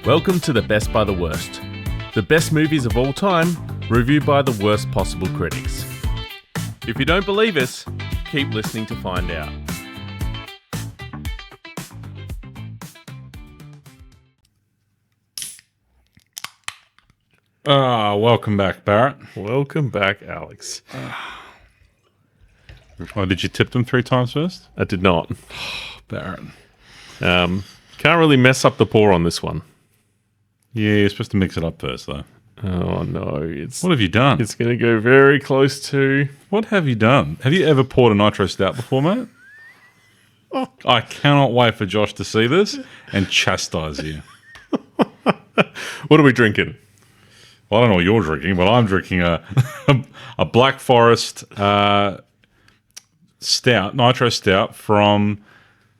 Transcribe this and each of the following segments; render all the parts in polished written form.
Welcome to the Best by the Worst. The best movies of all time, reviewed by the worst possible critics. If you don't believe us, keep listening to find out. Welcome back, Barrett. Welcome back, Alex. Oh, did you tip them 3 times first? I did not. Barrett. Can't really mess up the pour on this one. Yeah, you're supposed to mix it up first, though. Oh no, What have you done? it's going to go very close to... What have you done? Have you ever poured a nitro stout before, mate? Oh. I cannot wait for Josh to see this and chastise you. What are we drinking? Well, I don't know what you're drinking, but I'm drinking a Black Forest stout, nitro stout from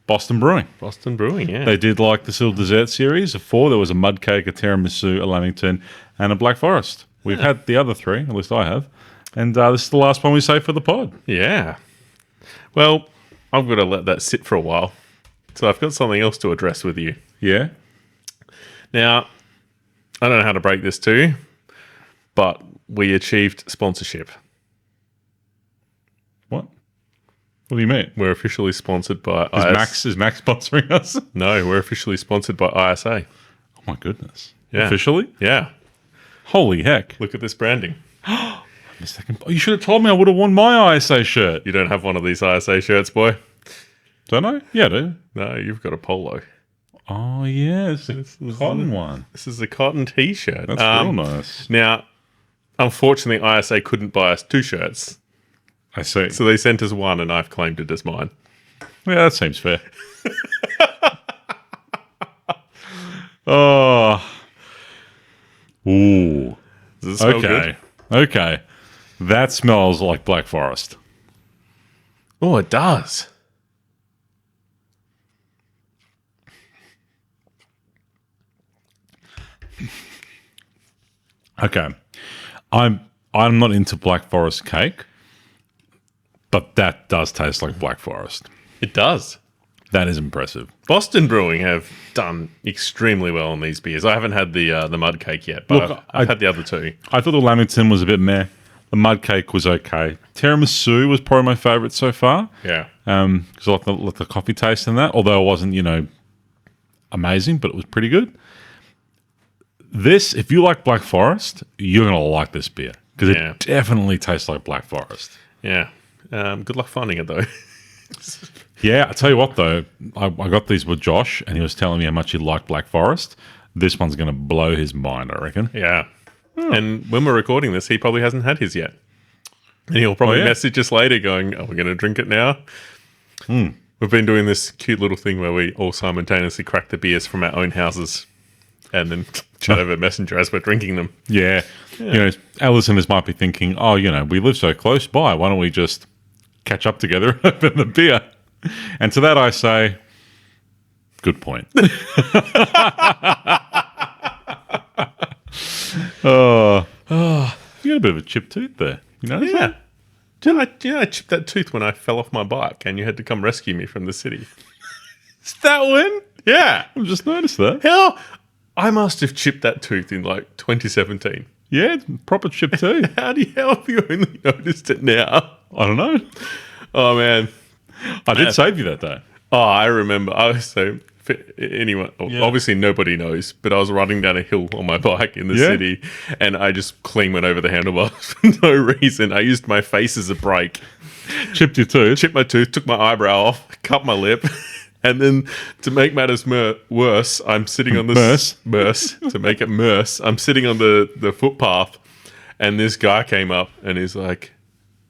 Boston Brewing. Boston Brewing, yeah. They did like the Silver Dessert series of 4. There was a mud cake, a tiramisu, a lamington, and a Black Forest. We've had the other 3, at least I have. And this is the last one we save for the pod. Yeah. Well, I've got to let that sit for a while. So I've got something else to address with you. Yeah? Now, I don't know how to break this to you, but we achieved sponsorship. What? What do you mean? We're officially sponsored by Is Max sponsoring us? No, we're officially sponsored by ISA. Oh my goodness. Yeah. Officially? Yeah. Holy heck. Look at this branding. A second. Oh, you should have told me. I would have worn my ISA shirt. You don't have one of these ISA shirts, boy? Don't I? Yeah, I do. No, you've got a polo. Oh, yes. It's a cotton one. This is a cotton t-shirt. That's real nice. Now, unfortunately, ISA couldn't buy us 2 shirts. I see. So they sent us one and I've claimed it as mine. Yeah, that seems fair. Oh. Ooh. Does it smell Okay. good? Okay. That smells like Black Forest. Oh, it does. Okay. I'm not into Black Forest cake, but that does taste like Black Forest. It does. That is impressive. Boston Brewing have done extremely well on these beers. I haven't had the mud cake yet, but Look, I've had the other 2. I thought the Lamington was a bit meh. The mud cake was okay. Tiramisu was probably my favourite so far. Yeah. Because I like the coffee taste in that, although it wasn't, amazing, but it was pretty good. This, if you like Black Forest, you're going to like this beer because it definitely tastes like Black Forest. Yeah. Good luck finding it, though. Yeah, I tell you what, though, I got these with Josh, and he was telling me how much he liked Black Forest. This one's going to blow his mind, I reckon. Yeah. And when we're recording this, he probably hasn't had his yet. And he'll probably message us later going, "Are we going to drink it now?" We've been doing this cute little thing where we all simultaneously crack the beers from our own houses and then chat over Messenger as we're drinking them. Yeah. Our listeners might be thinking, we live so close by. Why don't we just catch up together and open the beer? And to that I say, good point. You got a bit of a chipped tooth there. You notice that? I chipped that tooth when I fell off my bike and you had to come rescue me from the city. Is that one? Yeah. I've just noticed that. Hell, I must have chipped that tooth in 2017. Yeah, it's proper chipped tooth. How have you only noticed it now? I don't know. Oh, man. I did save you that day. Oh, I remember. Anyway, obviously nobody knows, but I was riding down a hill on my bike in the city and I just clean went over the handlebars for no reason. I used my face as a brake. Chipped your tooth. Chipped my tooth, took my eyebrow off, cut my lip. And then to make matters worse, I'm sitting on this... to make it worse, I'm sitting on the footpath and this guy came up and he's like,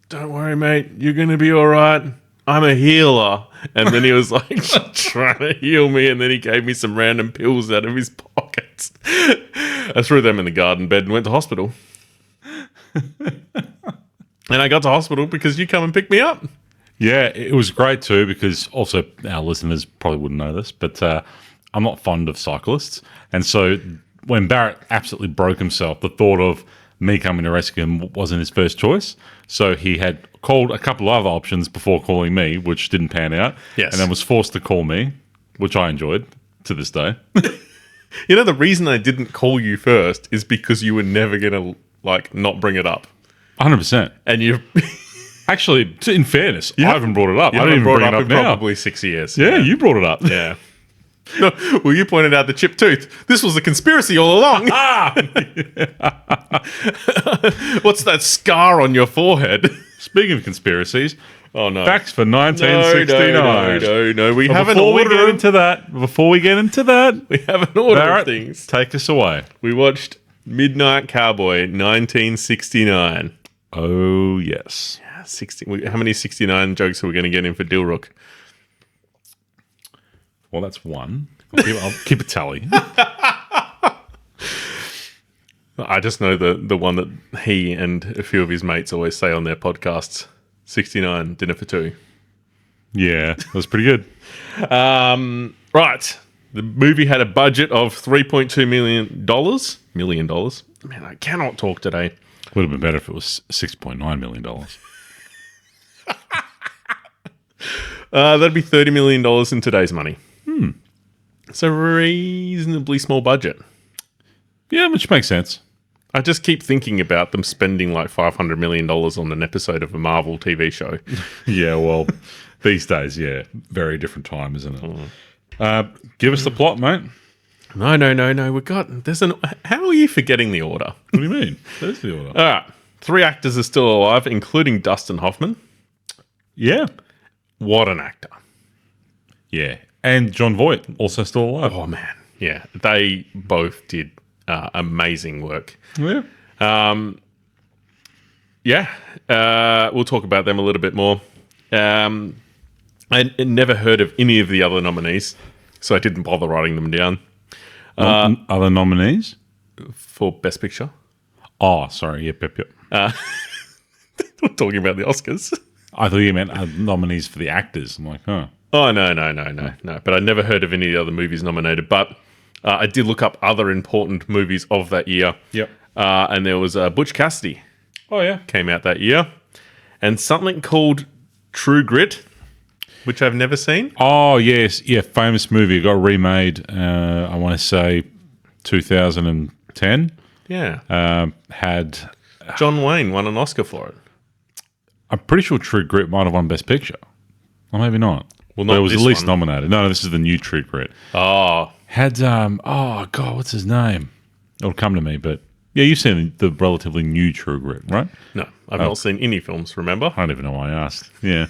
"Don't worry, mate. You're going to be all right. I'm a healer." And then he was like trying to heal me, and then he gave me some random pills out of his pockets. I threw them in the garden bed and went to hospital. And I got to hospital because you come and picked me up. Yeah, it was great too because also our listeners probably wouldn't know this, but I'm not fond of cyclists. And so when Barrett absolutely broke himself, the thought of me coming to rescue him wasn't his first choice. So he had called a couple of other options before calling me, which didn't pan out. Yes. And then was forced to call me, which I enjoyed to this day. You know, the reason I didn't call you first is because you were never going to, not bring it up. 100%. And you Actually, in fairness, I haven't brought it up. I haven't didn't even brought bring it it up up in now. probably 6 years. Yeah, you brought it up. Yeah. No, well, you pointed out the chipped tooth. This was a conspiracy all along. What's that scar on your forehead? Speaking of conspiracies, Oh, no. facts for 1969. No. We But have an before we order. get into that, We have an order Barrett, of things. take us away. We watched Midnight Cowboy, 1969. Oh, yes. 60. How many 69 jokes are we going to get in for Dilrook? Well, that's one. I'll keep a tally. I just know the one that he and a few of his mates always say on their podcasts. 69, dinner for two. Yeah, that was pretty good. Right. The movie had a budget of $3.2 million. Million dollars? Man, I cannot talk today. Would have been better if it was $6.9 million. That'd be $30 million in today's money. It's a reasonably small budget. Yeah, which makes sense. I just keep thinking about them spending like $500 million on an episode of a Marvel TV show. Yeah, well, these days, yeah, very different time, isn't it? Give us the plot, mate. No. How are you forgetting the order? What do you mean? There's the order. All right. 3 actors are still alive, including Dustin Hoffman. Yeah. What an actor. Yeah. And John Voight, also still alive. Oh, man. Yeah. They both did amazing work. Yeah. We'll talk about them a little bit more. I never heard of any of the other nominees, so I didn't bother writing them down. Other nominees? For Best Picture. Oh, sorry. Yep. We're talking about the Oscars. I thought you meant nominees for the actors. I'm like, huh. Oh, no. But I never heard of any of the other movies nominated. But I did look up other important movies of that year. Yep. And there was Butch Cassidy Oh, yeah. came out that year. And something called True Grit, which I've never seen. Oh, yes. Yeah, famous movie. It got remade, I want to say, 2010. Yeah. Had... John Wayne won an Oscar for it. I'm pretty sure True Grit might have won Best Picture. Or maybe not. Well, But not it was at this least one. nominated. No, this is the new True Grit. Oh, Had, oh, God, what's his name? It'll come to me, but... Yeah, you've seen the relatively new True Grit, right? no. I've not seen any films, remember? I don't even know why I asked. Yeah.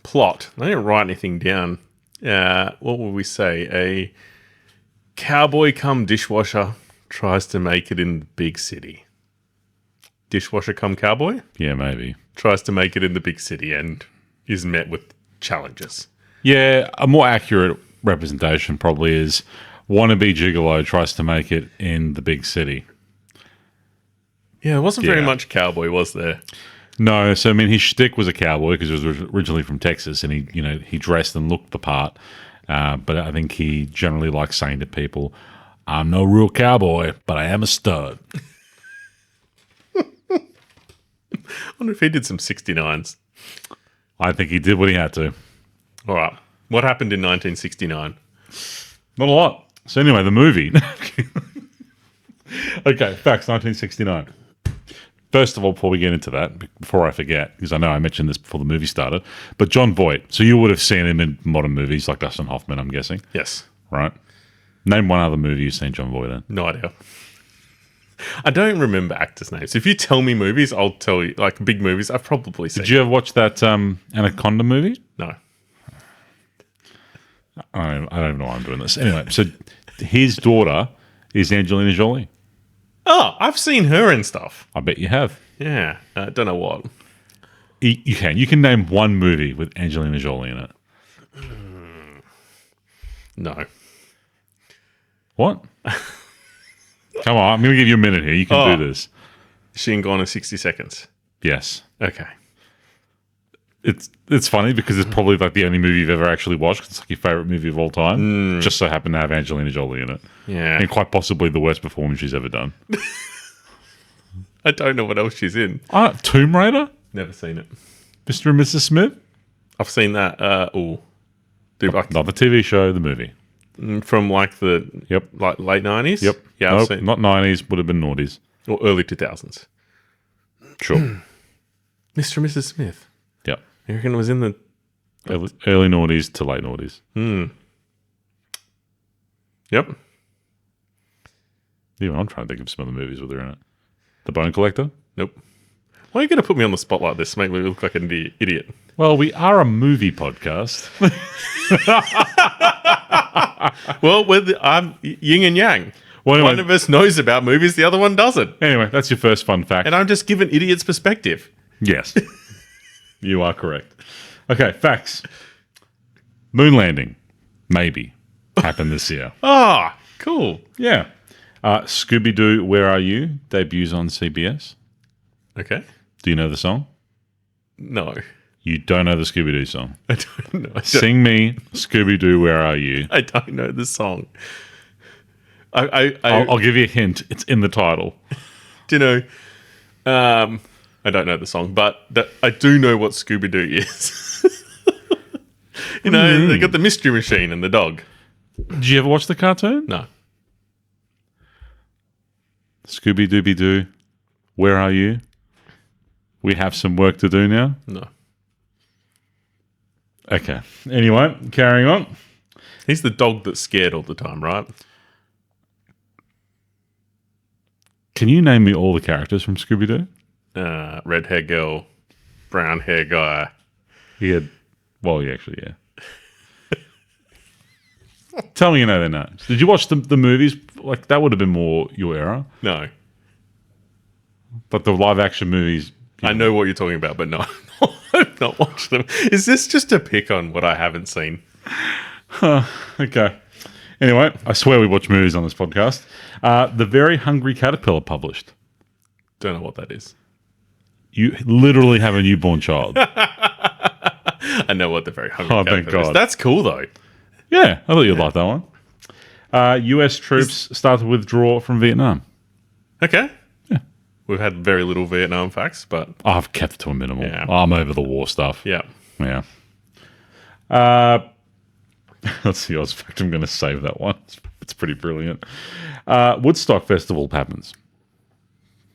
Plot. I didn't write anything down. What would we say? A cowboy come dishwasher tries to make it in the big city. Dishwasher come cowboy Yeah, maybe. tries to make it in the big city and is met with challenges. Yeah, a more accurate representation probably is wannabe gigolo tries to make it in the big city. Yeah, it wasn't very Yeah. much cowboy, was there? No, so I mean his shtick was a cowboy because he was originally from Texas and he dressed and looked the part. But I think he generally likes saying to people, "I'm no real cowboy, but I am a stud." I wonder if he did some 69s. I think he did what he had to. All right. What happened in 1969? Not a lot. So anyway, the movie. Okay, facts, 1969. First of all, before we get into that, before I forget, because I know I mentioned this before the movie started, but John Voight. So you would have seen him in modern movies like Dustin Hoffman, I'm guessing, Yes. right? Name one other movie you've seen John Voight in. No idea. I don't remember actors' names. If you tell me movies, I'll tell you. Like big movies, I've probably seen. Did you ever watch that Anaconda movie? No. I don't even know why I'm doing this. Anyway, so his daughter is Angelina Jolie. Oh, I've seen her and stuff. I bet you have. Yeah. I don't know what. You can. You can name one movie with Angelina Jolie in it. No. What? Come on, I'm going to give you a minute here. You can do this. She in Gone in 60 Seconds. Yes. Okay. It's funny because it's probably like the only movie you've ever actually watched. It's like your favorite movie of all time. Just so happened to have Angelina Jolie in it. Yeah. And quite possibly the worst performance she's ever done. I don't know what else she's in. Tomb Raider? Never seen it. Mr. and Mrs. Smith? I've seen that. Dude, Not the TV show, the movie. From like the Yep. like late 90s? Yep. Yeah, I've Nope, seen. not 90s, would have been noughties. Or early 2000s. Sure. Mr. and Mrs. Smith. Yep. You reckon it was in the... Early noughties to late noughties. Yep. Even I'm trying to think of some of the movies where they're in it. The Bone Collector? Nope. Why are you going to put me on the spot like this to make me look like an idiot? Well, we are a movie podcast. Well, I'm yin and yang. Well, anyway, One of us knows about movies, the other one doesn't. anyway, that's your first fun fact. And I'm just giving idiots perspective. Yes. You are correct. Okay, facts. Moon landing. Maybe. Happened this year. Ah, cool. Yeah. Scooby-Doo, Where Are You? Debuts on CBS. Okay. Do you know the song? No. You don't know the Scooby-Doo song. I don't know. Sing me Scooby-Doo, Where Are You? I don't know the song. I'll give you a hint. It's in the title. Do you know? I don't know the song, but I do know what Scooby Doo is. You know, they got the mystery machine and the dog. Did you ever watch the cartoon? No. Scooby-Dooby-Doo, Where Are You? We have some work to do now. No. Okay. Anyway, carrying on. He's the dog that's scared all the time, right? Can you name me all the characters from Scooby-Doo? Red hair girl, brown hair guy. He had... Well, yeah, actually, yeah. Tell me you know their names. Did you watch the movies? Like, that would have been more your era. No. But the live-action movies... I know what you're talking about, but no. I've not watched them. Is this just a pick on what I haven't seen? Okay. Anyway, I swear we watch movies on this podcast. The Very Hungry Caterpillar published. Don't know what that is. You literally have a newborn child. I know what the very hungry Oh, thank caterpillar is. God. That's cool, though. Yeah, I thought you'd like that one. US troops start to withdraw from Vietnam. Okay. Yeah. We've had very little Vietnam facts, but I've kept it to a minimal. Yeah. I'm over the war stuff. yeah. Yeah. Let's see. I was fact I'm going to save that one. It's pretty brilliant. Woodstock Festival happens.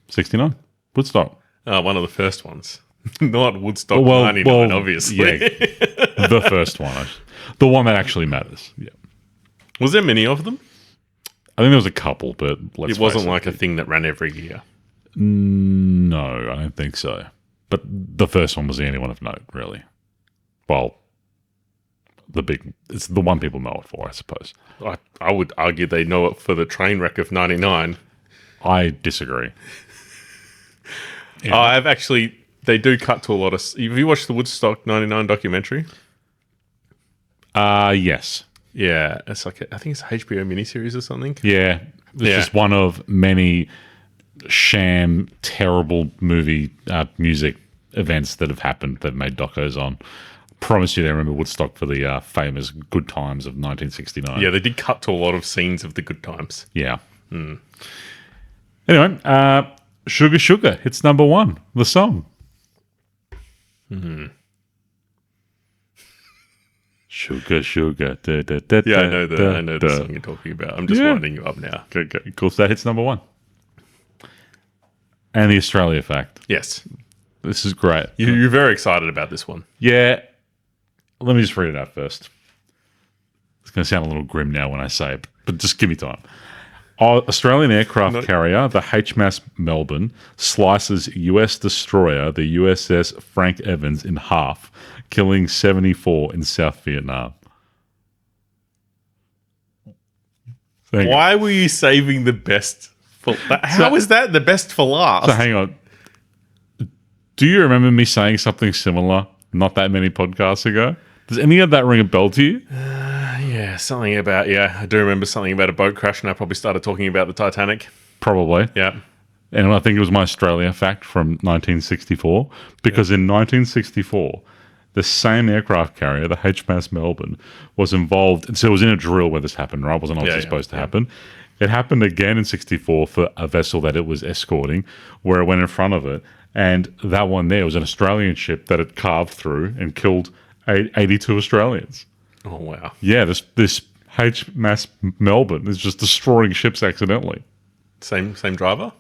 69. Woodstock. One of the first ones. Not Woodstock 99, obviously. Yeah, the first one. The one that actually matters. Yeah. Was there many of them? I think there was a couple, but It wasn't like a thing that ran every year. No, I don't think so. But the first one was the only one of note, really. Well, it's the one people know it for, I suppose. I would argue they know it for the train wreck of 99. I disagree. Yeah. I've actually... They do cut to a lot of... Have you watched the Woodstock 99 documentary? Yes. Yeah. It's like... I think it's a HBO miniseries or something. Yeah. It's just one of many sham, terrible movie music events that have happened that have made docos on. Promise you they remember Woodstock for the famous Good Times of 1969. Yeah, they did cut to a lot of scenes of the good times. Yeah. Anyway, Sugar Sugar hits number 1, the song. Sugar Sugar. Da, da, da, Yeah, da, I know the da. song you're talking about. I'm just winding you up now. Okay, cool. So that hits number 1. And the Australia fact. Yes. This is great. You're very excited about this one. Yeah. Let me just read it out first. It's going to sound a little grim now when I say it, but just give me time. Australian aircraft carrier, the HMAS Melbourne, slices US destroyer, the USS Frank Evans, in half, killing 74 in South Vietnam. Why were you saving the best for... How is that the best for last? So hang on. Do you remember me saying something similar not that many podcasts ago? Does any of that ring a bell to you? Yeah, something about... Yeah, I do remember something about a boat crash, and I probably started talking about the Titanic. Probably. Yeah. And I think it was my Australia fact from 1964. Because in 1964, the same aircraft carrier, the HMAS Melbourne, was involved... So it was in a drill where this happened, right? It wasn't obviously supposed to happen. It happened again in 64 for a vessel that it was escorting, where it went in front of it. And that one there was an Australian ship that had carved through and killed 82 Australians. Oh, wow. Yeah, this HMAS Melbourne is just destroying ships accidentally. Same driver?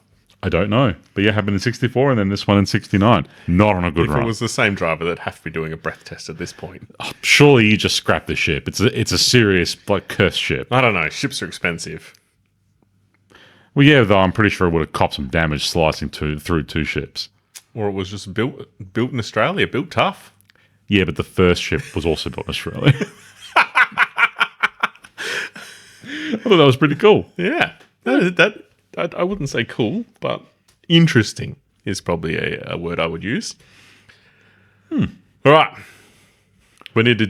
I don't know. But yeah, happened in 64 and then this one in 69. Not on a good If run. it was the same driver, they'd have to be doing a breath test at this point. Surely you just scrap the ship. It's a serious, like, cursed ship. I don't know. Ships are expensive. Well, yeah, though I'm pretty sure it would have copped some damage slicing through two ships. Or it was just built in Australia, built tough. Yeah, but the first ship was also built in Australia. I thought that was pretty cool. Yeah. I wouldn't say cool, but interesting is probably a word I would use. All right. We need to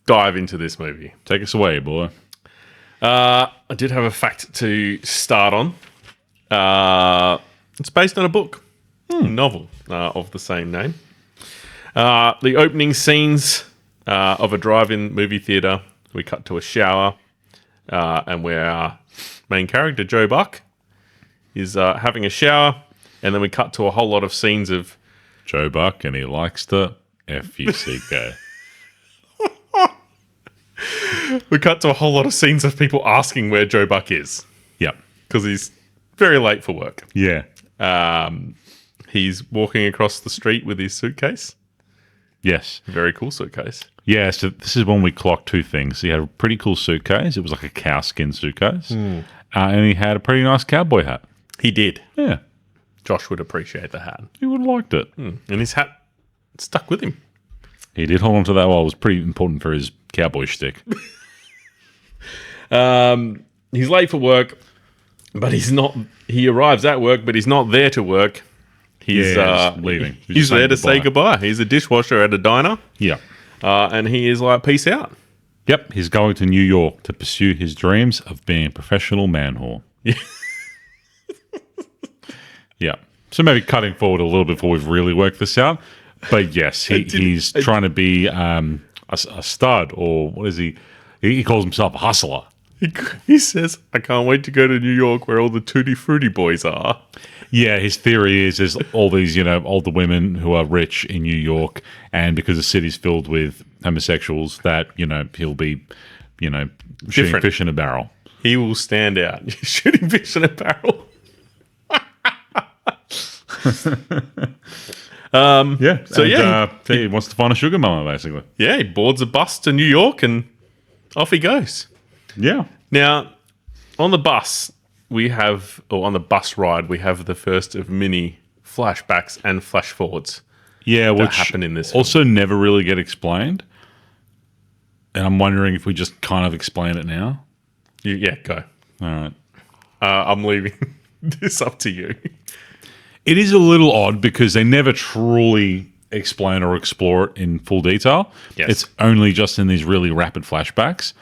dive into this movie. Take us away, boy. I did have a fact to start on. It's based on a book, a novel of the same name. The opening scenes of a drive-in movie theater, we cut to a shower, and where our main character, Joe Buck, is having a shower, and then we cut to a whole lot of scenes of Joe Buck, and he likes to F-U-C-K. we cut to a whole lot of scenes of people asking where Joe Buck is Yep. because he's very late for work. Yeah. He's walking across the street with his suitcase. Yes. Very cool suitcase. Yeah, so this is when we clocked two things. He had a pretty cool suitcase. It was like a cow skin suitcase. And he had a pretty nice cowboy hat. He did. Yeah. Josh would appreciate the hat. He would have liked it. And his hat stuck with him. He did hold on to that while it was pretty important for his cowboy shtick. He's late for work, but he's not. He arrives at work, but he's not there to work. He's just leaving. He's there to say goodbye. He's a dishwasher at a diner, Yeah. and he is like, peace out. Yep, he's going to New York to pursue his dreams of being a professional man whore. Yeah. So maybe cutting forward a little bit before we've really worked this out. But yes, he's trying to be a stud, or what is he? He calls himself a hustler. He says, I can't wait to go to New York where all the Tutti Frutti boys are. Yeah, his theory is there's all these, older women who are rich in New York, and because the city's filled with homosexuals, that, he'll be, shooting Different. fish in a barrel. He will stand out. Shooting fish in a barrel. Yeah. So, he wants to find a sugar mama, basically. Yeah, he boards a bus to New York and off he goes. Yeah. Now, on the bus, on the bus ride, we have the first of many flashbacks and flash forwards. Yeah, which happen in this film. also never really get explained. And I'm wondering if we just kind of explain it now. Yeah, go. All right. I'm leaving this up to you. It is a little odd because they never truly explain or explore it in full detail. Yes. It's only just in these really rapid flashbacks.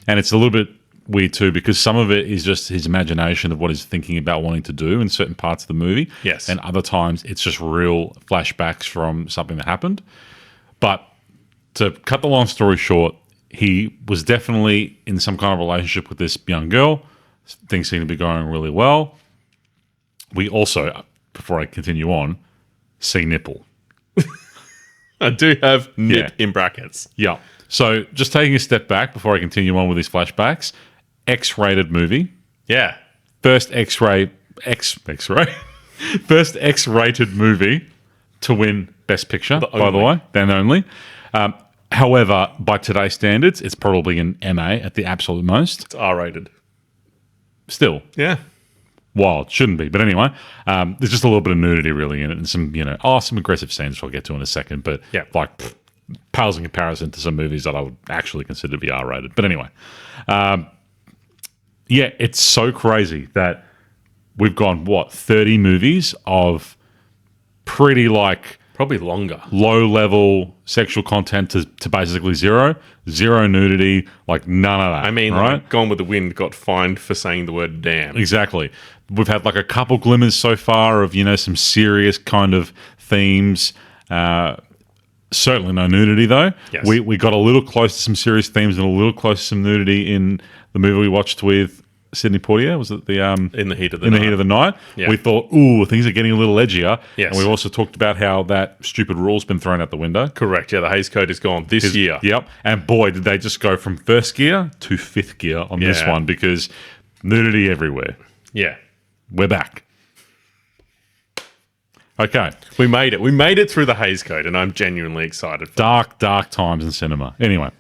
And it's a little bit weird too because some of it is just his imagination of what he's thinking about wanting to do in certain parts of the movie. Yes. And other times it's just real flashbacks from something that happened. But to cut the long story short, he was definitely in some kind of relationship with this young girl. Things seem to be going really well. We also, before I continue on, see nipple. I do have nip in brackets. Yeah. So just taking a step back before I continue on with these flashbacks, X-rated movie. Yeah. First X-ray, first X-rated movie to win Best Picture, by the way, then only. However, by today's standards, it's probably an MA at the absolute most. It's R-rated. Still. Yeah. Wild. Shouldn't be. But anyway, there's just a little bit of nudity really in it and some, some aggressive scenes which I'll get to in a second. But pales in comparison to some movies that I would actually consider to be R-rated. But anyway, it's so crazy that we've gone, 30 movies of pretty probably longer. low-level sexual content to basically zero nudity, none of that. I mean, right? Gone with the Wind got fined for saying the word damn. Exactly. We've had a couple glimmers so far of, some serious kind of themes. Certainly no nudity, though. Yes. We got a little close to some serious themes and a little close to some nudity in the movie we watched with Sidney Poitier? Was it the In the heat of the in night. the heat of the night? Yeah. We thought, ooh, things are getting a little edgier. Yes. And we've also talked about how that stupid rule's been thrown out the window. Correct. Yeah, the Hays Code is gone this year. Yep. And boy, did they just go from first gear to fifth gear on this Yeah. one, because nudity everywhere. Yeah. We're back. Okay. We made it. We made it through the Hays Code, and I'm genuinely excited. Dark times in cinema. Anyway,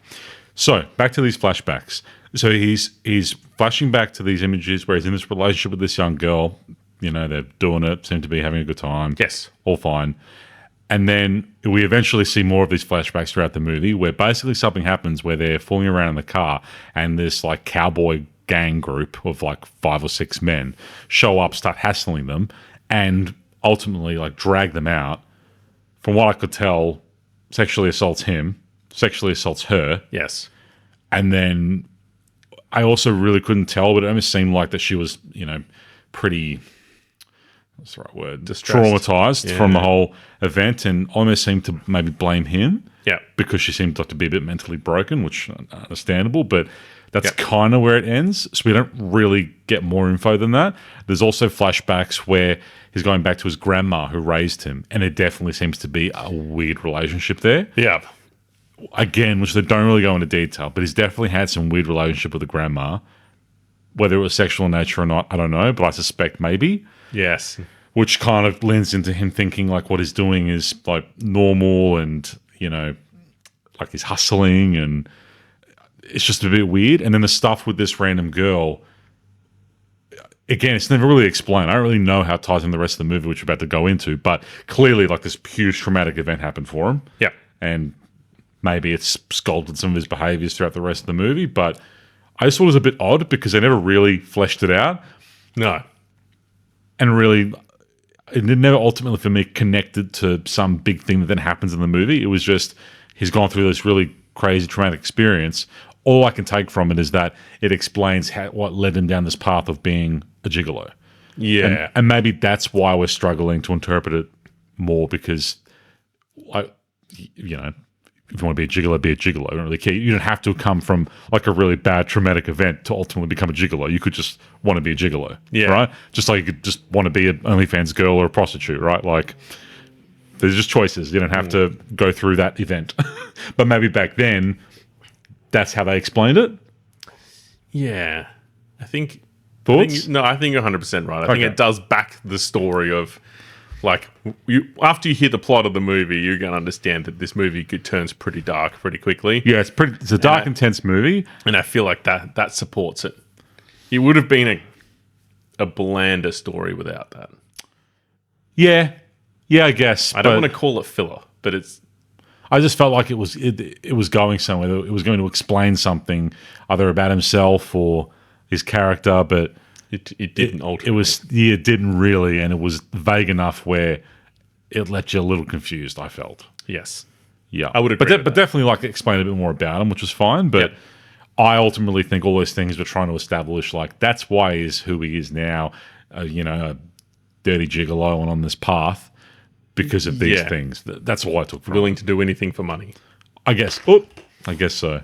so back to these flashbacks. So he's flashing back to these images where he's in this relationship with this young girl. You know, they're doing it, seem to be having a good time. Yes. All fine. And then we eventually see more of these flashbacks throughout the movie where basically something happens where they're fooling around in the car and this like cowboy gang group of like 5 or 6 men show up, start hassling them, and ultimately like drag them out. From what I could tell, sexually assaults him, sexually assaults her. Yes. And then I also really couldn't tell, but it almost seemed like that she was, you know, pretty, what's the right word? Distressed. Traumatized from the whole event, and almost seemed to maybe blame him. Yeah. Because she seemed like to be a bit mentally broken, which is understandable, but that's kind of where it ends. So we don't really get more info than that. There's also flashbacks where he's going back to his grandma who raised him, and it definitely seems to be a weird relationship there. Yeah. Again, which they don't really go into detail, but he's definitely had some weird relationship with the grandma. Whether it was sexual in nature or not, I don't know, but I suspect maybe. Yes. Which kind of lends into him thinking like what he's doing is like normal, and, you know, like he's hustling, and it's just a bit weird. And then the stuff with this random girl, again, it's never really explained. I don't really know how it ties in the rest of the movie, which we're about to go into, but clearly like this huge traumatic event happened for him. Yeah. And maybe it's sculpted some of his behaviors throughout the rest of the movie, but I just thought it was a bit odd because they never really fleshed it out. No. And really, it never ultimately for me connected to some big thing that then happens in the movie. It was just he's gone through this really crazy traumatic experience. All I can take from it is that it explains what led him down this path of being a gigolo. Yeah. And maybe that's why we're struggling to interpret it more, because, you know, if you want to be a gigolo, be a gigolo. I don't really care. You don't have to come from like a really bad traumatic event to ultimately become a gigolo. You could just want to be a gigolo, right? Just like you could just want to be an OnlyFans girl or a prostitute, right? Like, there's just choices. You don't have to go through that event. But maybe back then, that's how they explained it. Yeah. I think... Thoughts? I think you're 100% right. I think it does back the story of, like, after you hear the plot of the movie, you're going to understand that this movie turns pretty dark pretty quickly. Yeah, it's a dark, intense movie. And I feel like that supports it. It would have been a blander story without that. Yeah, I guess. I don't want to call it filler, but it's... I just felt like it was going somewhere. It was going to explain something, either about himself or his character, but it didn't ultimately. It didn't really, and it was vague enough where it let you a little confused, I felt. Yes. Yeah. I would agree with but that. definitely like explain a bit more about him, which was fine. But I ultimately think all those things were trying to establish, like, that's why he's who he is now, you know, a dirty gigolo and on this path because of these things. That's all I took from it. Willing to do anything for money. I guess. Oh, I guess so.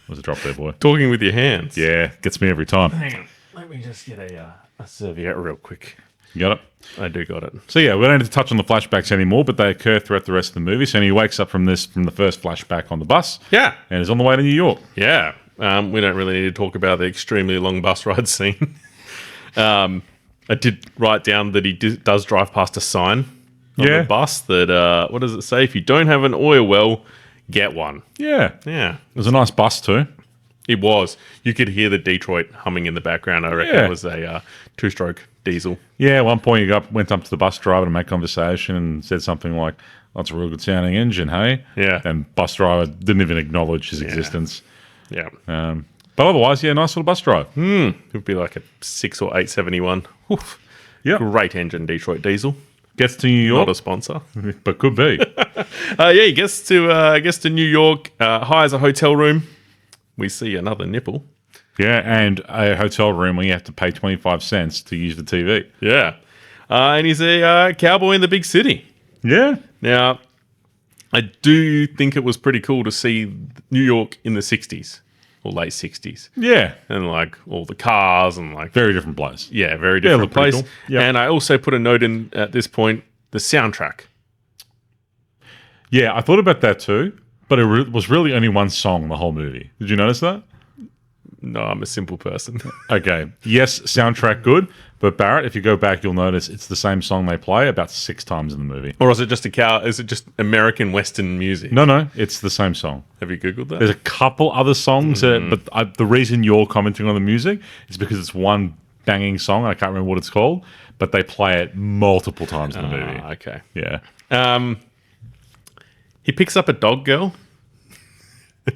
Was a drop there, boy. Talking with your hands. Yeah, gets me every time. Hang on. Let me just get a serviette real quick. You got it? I do got it. So yeah, we don't need to touch on the flashbacks anymore, but they occur throughout the rest of the movie. So he wakes up from the first flashback on the bus. Yeah. And is on the way to New York. Yeah. We don't really need to talk about the extremely long bus ride scene. I did write down that he does drive past a sign on the bus that, what does it say? If you don't have an oil well, get one. Yeah. Yeah. It was a nice bus too. It was. You could hear the Detroit humming in the background. I reckon it was a two-stroke diesel. Yeah, at one point he went up to the bus driver to make conversation and said something like, that's a real good sounding engine, hey? Yeah. And bus driver didn't even acknowledge his existence. Yeah. But otherwise, nice little bus drive. It would be like a 6 or 871. Oof. Yeah. Great engine, Detroit diesel. Gets to New York. Not a sponsor. But could be. He gets to New York, hires a hotel room. We see another nipple. Yeah, and a hotel room where you have to pay 25 cents to use the TV. Yeah. And he's a cowboy in the big city. Yeah. Now, I do think it was pretty cool to see New York in the 60s or late 60s. Yeah. And like all the cars and like, Very different place. yeah, very different look pretty place. cool. Yep. And I also put a note in at this point, the soundtrack. Yeah, I thought about that too, but it was really only one song the whole movie. Did you notice that? No, I'm a simple person. Okay. Yes, soundtrack good, but Barrett, if you go back, you'll notice it's the same song they play about 6 times in the movie. Or is it just is it just American Western music? No, it's the same song. Have you Googled that? There's a couple other songs, but the reason you're commenting on the music is because it's one banging song. I can't remember what it's called, but they play it multiple times in the movie. Okay. Yeah. He picks up a dog girl,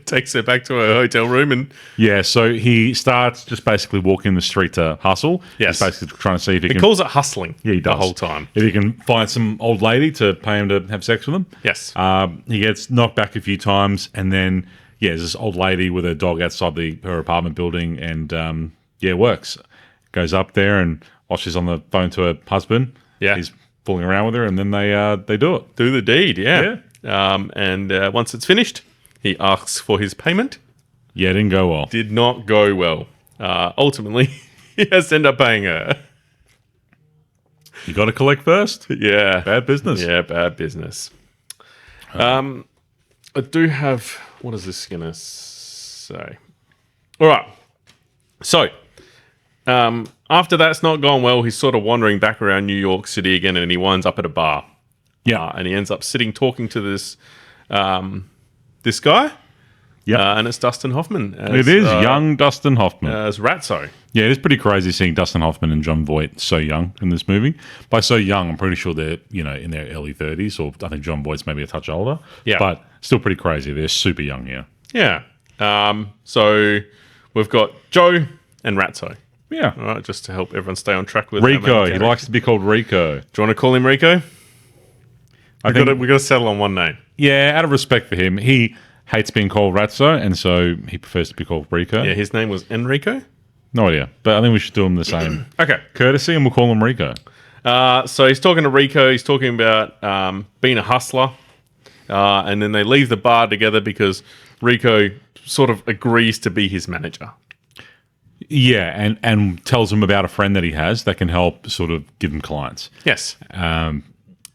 takes her back to her hotel room, and Yeah, so he starts just basically walking the street to hustle. Yes. He's basically trying to see if he he can... calls it hustling. Yeah, he does. The whole time. If he can find some old lady to pay him to have sex with him. Yes. He gets knocked back a few times, and then, there's this old lady with her dog outside her apartment building, and, it works. Goes up there, and while she's on the phone to her husband, he's fooling around with her, and then they do it. Do the deed, yeah. And once it's finished, he asks for his payment. Yeah, it didn't go well. Did not go well. Ultimately, he has to end up paying her. You got to collect first. Yeah. Bad business. Yeah, bad business. I do have... What is this going to say? All right. So, after that's not gone well, he's sort of wandering back around New York City again, and he winds up at a bar. Yeah. And he ends up sitting talking to this guy. Yeah. And it's Dustin Hoffman. It is young Dustin Hoffman. As Ratso. Yeah, it is pretty crazy seeing Dustin Hoffman and John Voight so young in this movie. By so young, I'm pretty sure they're, in their early 30s, or I think John Voight's maybe a touch older. Yeah. But still pretty crazy. They're super young here. Yeah. So we've got Joe and Ratso. Yeah. All right, just to help everyone stay on track with Rico. He likes to be called Rico. Do you want to call him Rico? I think, we got to settle on one name. Yeah, out of respect for him, he hates being called Ratso, and so he prefers to be called Rico. Yeah, his name was Enrico. No idea, but I think we should do him the same Okay. courtesy, and we'll call him Rico. So he's talking to Rico. He's talking about being a hustler. And then they leave the bar together because Rico sort of agrees to be his manager. Yeah, and tells him about a friend that he has that can help sort of give him clients. Yes.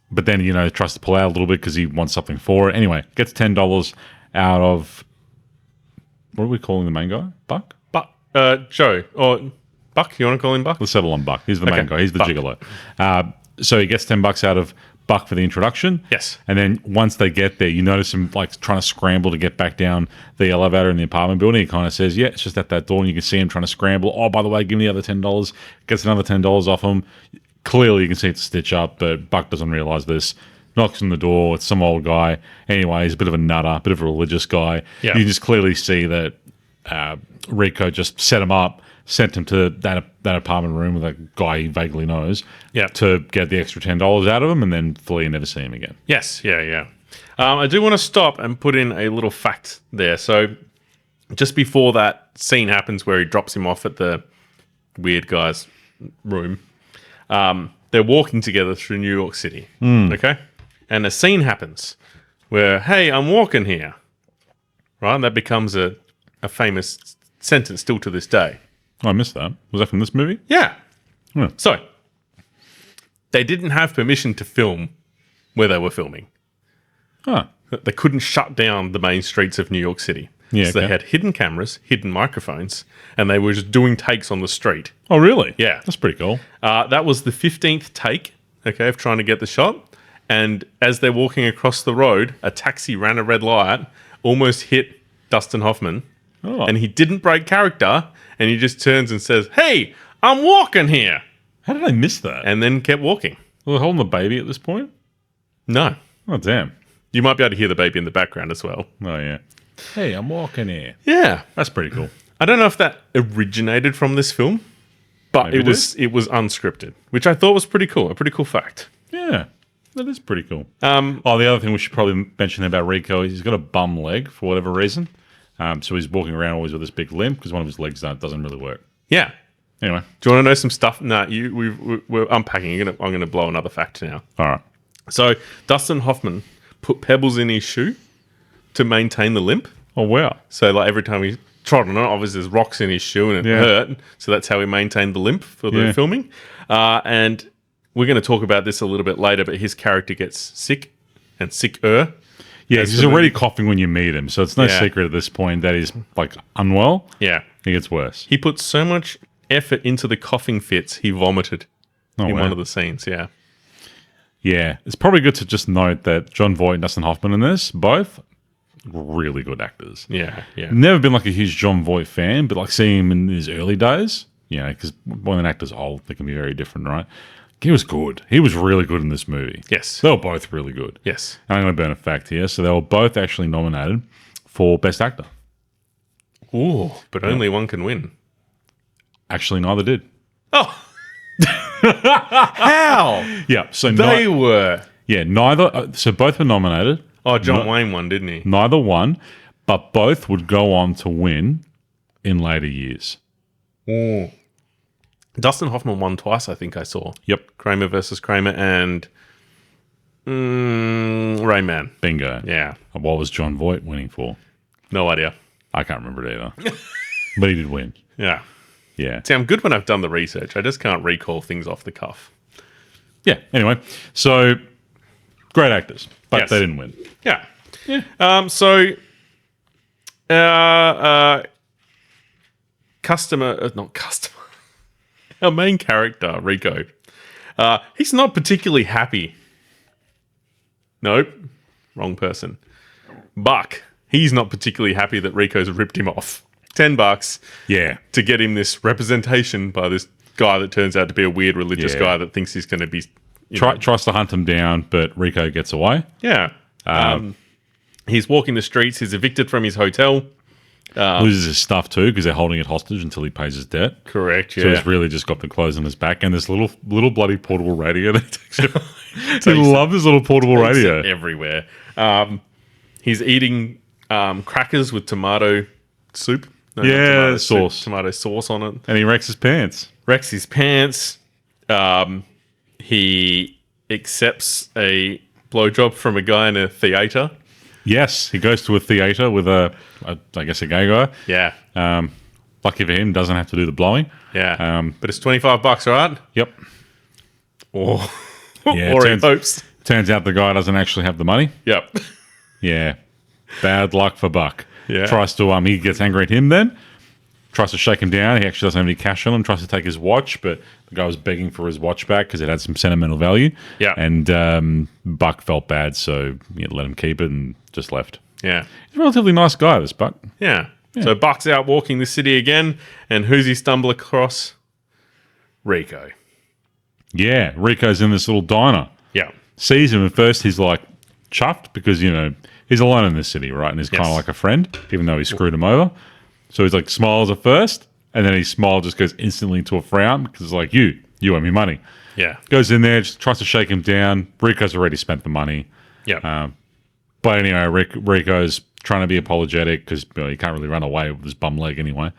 But then, tries to pull out a little bit because he wants something for it. Anyway, gets $10 out of... What are we calling the main guy? Buck? Joe. Or Buck? You want to call him Buck? Let's settle on Buck. He's the main guy. He's the Buck. gigolo. So he gets $10 out of Buck for the introduction. Yes. And then once they get there, you notice him trying to scramble to get back down the elevator in the apartment building. He kind of says, yeah, it's just at that door. And you can see him trying to scramble. Oh, by the way, give me the other $10. Gets another $10 off him. Clearly, you can see it's a stitch up, but Buck doesn't realize this. Knocks on the door. It's some old guy. Anyway, he's a bit of a nutter, a bit of a religious guy. Yeah. You can just clearly see that Rico just set him up, sent him to that apartment room with a guy he vaguely knows to get the extra $10 out of him and then flee and never see him again. Yes, yeah. I do want to stop and put in a little fact there. So just before that scene happens where he drops him off at the weird guy's room, they're walking together through New York City, okay? And a scene happens where, hey, I'm walking here, right? And that becomes a famous sentence still to this day. Oh, I missed that. Was that from this movie? Yeah. Hmm. So, they didn't have permission to film where they were filming. Oh. They couldn't shut down the main streets of New York City. Yeah, so they had hidden cameras, hidden microphones, and they were just doing takes on the street. Oh, really? Yeah. That's pretty cool. That was the 15th take, okay, of trying to get the shot. And as they're walking across the road, a taxi ran a red light, almost hit Dustin Hoffman. Oh. And he didn't break character, and he just turns and says, hey, I'm walking here. How did I miss that? And then kept walking. Was I holding the baby at this point? No. Oh, damn. You might be able to hear the baby in the background as well. Oh, yeah. Hey, I'm walking here. Yeah. That's pretty cool. I don't know if that originated from this film, but Maybe it was unscripted, which I thought was pretty cool. A pretty cool fact. Yeah. That is pretty cool. The other thing we should probably mention about Rico is he's got a bum leg for whatever reason. So he's walking around always with this big limp because one of his legs doesn't really work. Yeah. Anyway. Do you want to know some stuff? No, we're unpacking. I'm going to blow another fact now. All right. So Dustin Hoffman put pebbles in his shoe to maintain the limp. Oh, wow. So like every time he trod on it. Obviously, there's rocks in his shoe and it hurt. So that's how he maintained the limp for the filming. And we're going to talk about this a little bit later, but his character gets sick and sicker. Yeah, he's already coughing when you meet him. So it's no secret at this point that he's like unwell. Yeah. It gets worse. He put so much effort into the coughing fits, he vomited in one of the scenes. Yeah. Yeah. It's probably good to just note that Jon Voight and Dustin Hoffman in this, both really good actors. Yeah. Yeah. Never been like a huge Jon Voight fan, but like seeing him in his early days, because when an actor's old, they can be very different, right? He was good. He was really good in this movie. Yes. They were both really good. Yes. I'm going to burn a fact here. So they were both actually nominated for Best Actor. Ooh, but only one can win. Actually, neither did. Oh. How? Yeah. So They were. Yeah, neither. So both were nominated. Oh, John Wayne won, didn't he? Neither won, but both would go on to win in later years. Ooh. Dustin Hoffman won twice, I think I saw. Yep. Kramer versus Kramer and Rain Man. Bingo. Yeah. What was Jon Voight winning for? No idea. I can't remember it either. But he did win. Yeah. Yeah. See, I'm good when I've done the research. I just can't recall things off the cuff. Yeah. Anyway, so great actors, but they didn't win. Yeah. Yeah. Not customer. Our main character, Rico, he's not particularly happy. Nope. Wrong person. Buck, he's not particularly happy that Rico's ripped him off. $10 to get him this representation by this guy that turns out to be a weird religious guy that thinks he's going to be... Tries to hunt him down, but Rico gets away. Yeah. He's walking the streets. He's evicted from his hotel. Loses his stuff too because they're holding it hostage until he pays his debt. Correct, yeah. So he's really just got the clothes on his back and this little bloody portable radio that he takes him. He loves his little portable radio. Everywhere. He's eating crackers with tomato soup. Tomato sauce. Tomato sauce on it. And he wrecks his pants. He accepts a blowjob from a guy in a theatre. Yes, he goes to a theatre with I guess a gay guy. Yeah. Lucky for him, doesn't have to do the blowing. Yeah. But it's $25, right? Yep. Or he hopes. Turns out the guy doesn't actually have the money. Yep. Yeah. Bad luck for Buck. Yeah. Tries to he gets angry at him then. Tries to shake him down. He actually doesn't have any cash on him. Tries to take his watch, but the guy was begging for his watch back because it had some sentimental value. Yeah. And Buck felt bad, so let him keep it and just left. Yeah. He's a relatively nice guy, this Buck. Yeah. So Buck's out walking the city again, and who's he stumble across? Rico. Yeah. Rico's in this little diner. Yeah. Sees him at first, he's like chuffed because, he's alone in this city, right? And he's kind of like a friend, even though he screwed him over. So he's like smiles at first, and then his smile just goes instantly to a frown because it's like, you owe me money. Yeah. Goes in there, just tries to shake him down. Rico's already spent the money. Yeah. But anyway, Rico's trying to be apologetic because he can't really run away with his bum leg anyway.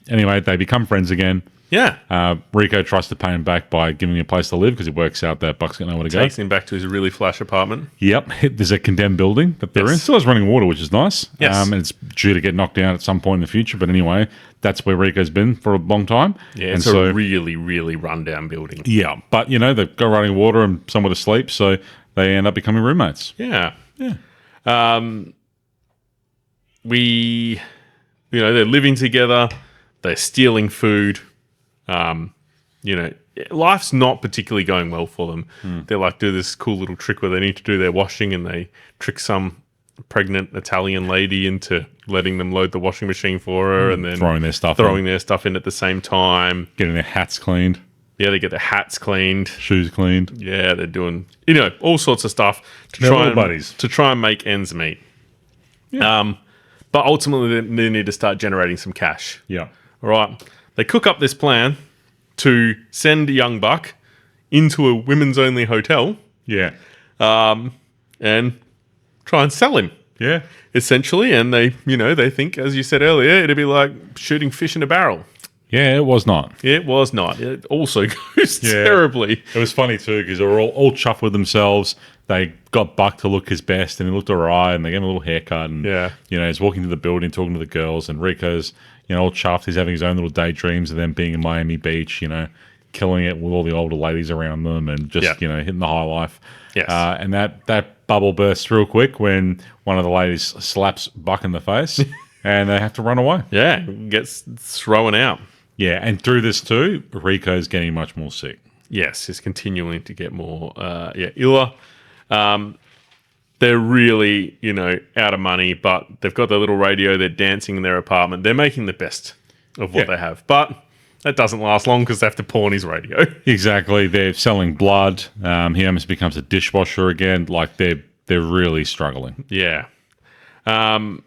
Anyway, they become friends again. Yeah. Rico tries to pay him back by giving him a place to live because it works out that Buck's got nowhere to go. Takes him back to his really flash apartment. Yep. There's a condemned building that they're in. Still has running water, which is nice. Yes. And it's due to get knocked down at some point in the future. But anyway, that's where Rico's been for a long time. Yeah, it's a really, really rundown building. Yeah. But, they've got running water and somewhere to sleep, so they end up becoming roommates. Yeah. Yeah. They're living together. They're stealing food. Life's not particularly going well for them. They're like, do this cool little trick where they need to do their washing and they trick some pregnant Italian lady into letting them load the washing machine for her and then throwing their stuff in at the same time. Getting their hats cleaned. Yeah, they get their hats cleaned. Shoes cleaned. Yeah, they're doing, all sorts of stuff to try and make ends meet. Yeah. But ultimately, they need to start generating some cash. Yeah. All right. They cook up this plan to send young Buck into a women's-only hotel. Yeah. And try and sell him. Yeah. Essentially. And they think, as you said earlier, it'd be like shooting fish in a barrel. Yeah, it was not. It was not. It also goes terribly. It was funny too because they were all chuffed with themselves. they got Buck to look his best, and he looked all right, and they gave him a little haircut, and Yeah. he's walking to the building, talking to the girls, and Rico's all chuffed. He's having his own little daydreams of them being in Miami Beach, killing it with all the older ladies around them, and just hitting the high life. Yes. And that bubble bursts real quick when one of the ladies slaps Buck in the face, and they have to run away. Yeah, gets thrown out. Yeah, and through this too, Rico's getting much more sick. Yes, he's continuing to get more iller. They're really, out of money, but they've got their little radio. They're dancing in their apartment. They're making the best of what they have. But that doesn't last long because they have to pawn his radio. Exactly. They're selling blood. He almost becomes a dishwasher again. Like they're really struggling. Yeah. And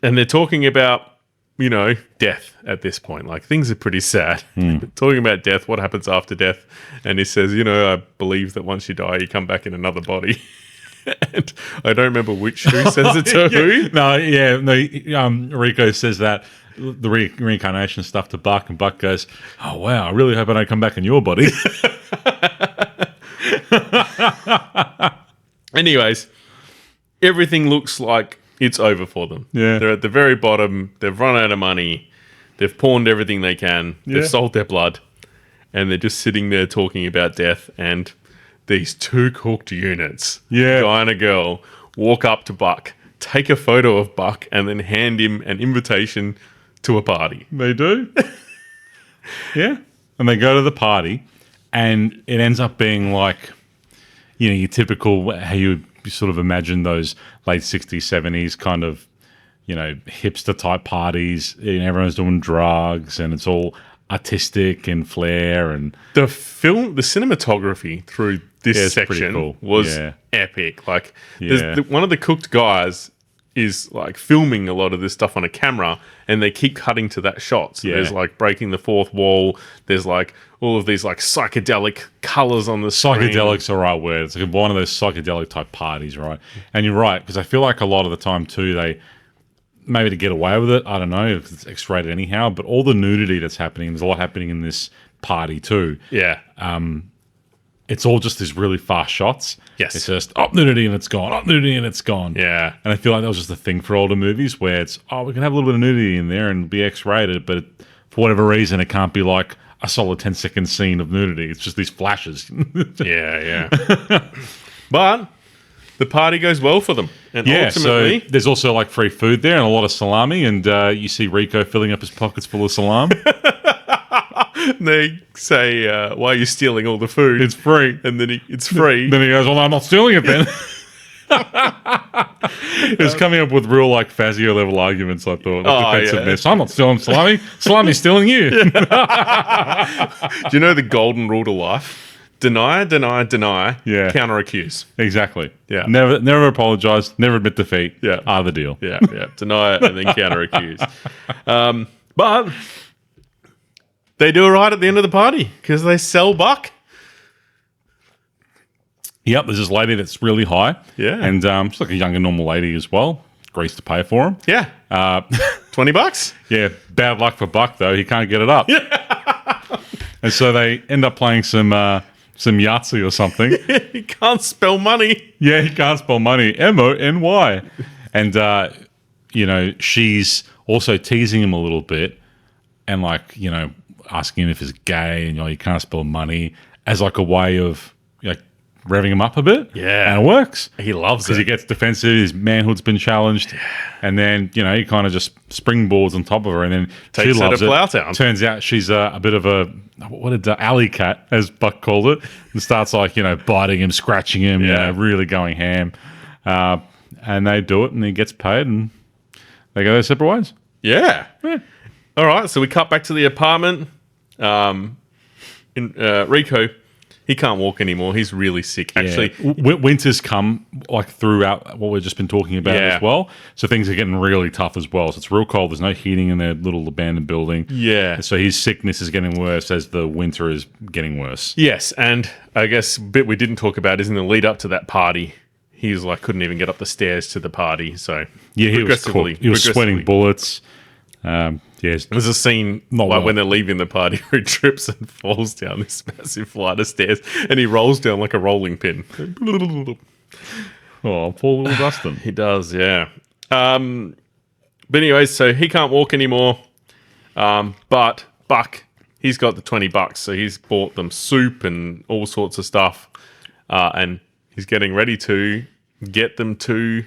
they're talking about, death at this point. Like things are pretty sad. Talking about death, what happens after death. And he says, I believe that once you die, you come back in another body. And I don't remember who says it to who. Rico says that, the reincarnation stuff to Buck, and Buck goes, "Oh, wow, I really hope I don't come back in your body." Anyways, everything looks like it's over for them. Yeah. They're at the very bottom. They've run out of money. They've pawned everything they can. Yeah. They've sold their blood. And they're just sitting there talking about death. And these two cooked units, Yeah. a guy and a girl, walk up to Buck, take a photo of Buck, and then hand him an invitation to a party. They do. Yeah. And they go to the party, and it ends up being like, your typical, how you sort of imagine those late 60s, 70s kind of, hipster type parties. Everyone's doing drugs, and it's all artistic and flair. And The cinematography through this section cool. was epic. Like, one of the cooked guys is like filming a lot of this stuff on a camera, and they keep cutting to that shot. So there's like breaking the fourth wall. There's like all of these like psychedelic colors on the screen. Psychedelic's the right word. It's like one of those psychedelic type parties, right? And you're right, because I feel like a lot of the time too, they maybe to get away with it, I don't know if it's X-rated anyhow, but all the nudity that's happening, there's a lot happening in this party too. Yeah. It's all just these really fast shots. Yes. It's just up nudity and it's gone, up nudity and it's gone. Yeah. And I feel like that was just a thing for older movies where it's, we can have a little bit of nudity in there and be X-rated, but for whatever reason, it can't be like a solid 10-second scene of nudity. It's just these flashes. Yeah. But the party goes well for them. And Yeah, ultimately, so there's also like free food there and a lot of salami, and you see Rico filling up his pockets full of salami. they say, why are you stealing all the food? It's free. And then it's free. Then he goes, well, I'm not stealing it then. He was coming up with real like Fazio level arguments, I thought. Like defensiveness. I'm not stealing salami. Salami's stealing you. Do you know the golden rule to life? Deny, counter accuse. Exactly. Yeah. Never apologize, never admit defeat. Yeah. Are the deal. Yeah. Deny it and then counter accuse. But they do all right at the end of the party because they sell Buck. Yep, there's this lady that's really high. Yeah. And she's like a younger, normal lady as well. Agrees to pay for him. Yeah. $20? Yeah, bad luck for Buck, though. He can't get it up. And so they end up playing some Yahtzee or something. He can't spell money. Yeah, he can't spell money. M-O-N-Y. And, she's also teasing him a little bit and, like, asking him if he's gay and, you can't spell money as, like, a way of, revving him up a bit. Yeah. And it works. He loves it. Because he gets defensive. His manhood's been challenged. And then, he kind of just springboards on top of her and then Takes she her loves to it. Plowtown. Turns out she's a bit of a, what did alley cat, as Buck called it, and starts like, biting him, scratching him, really going ham. And they do it and he gets paid and they go their separate ways. Yeah. All right, so we cut back to the apartment. Rico, he can't walk anymore. He's really sick. Actually, winter's come like throughout what we've just been talking about as well. So things are getting really tough as well. So it's real cold. There's no heating in their little abandoned building. Yeah. So his sickness is getting worse as the winter is getting worse. Yes, and I guess a bit we didn't talk about is in the lead up to that party, he was like couldn't even get up the stairs to the party. So yeah, he was cooked. He was sweating bullets. Yes. There's a scene when they're leaving the party where he trips and falls down this massive flight of stairs and he rolls down like a rolling pin. Oh, poor little Dustin. He does, yeah. But anyways, so he can't walk anymore. But Buck, he's got the $20, so he's bought them soup and all sorts of stuff, and he's getting ready to get them to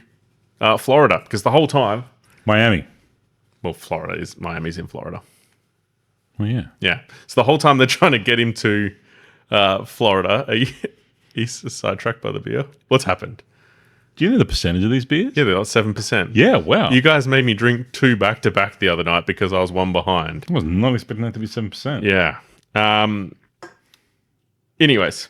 Florida, because the whole time, Miami. well, Miami's in Florida. Oh, yeah. Yeah. So the whole time they're trying to get him to Florida, he's sidetracked by the beer. What's happened? Do you know the percentage of these beers? Yeah, they're like 7%. Yeah, wow. You guys made me drink 2 back-to-back the other night because I was one behind. I was not expecting that to be 7%. Yeah. Anyways,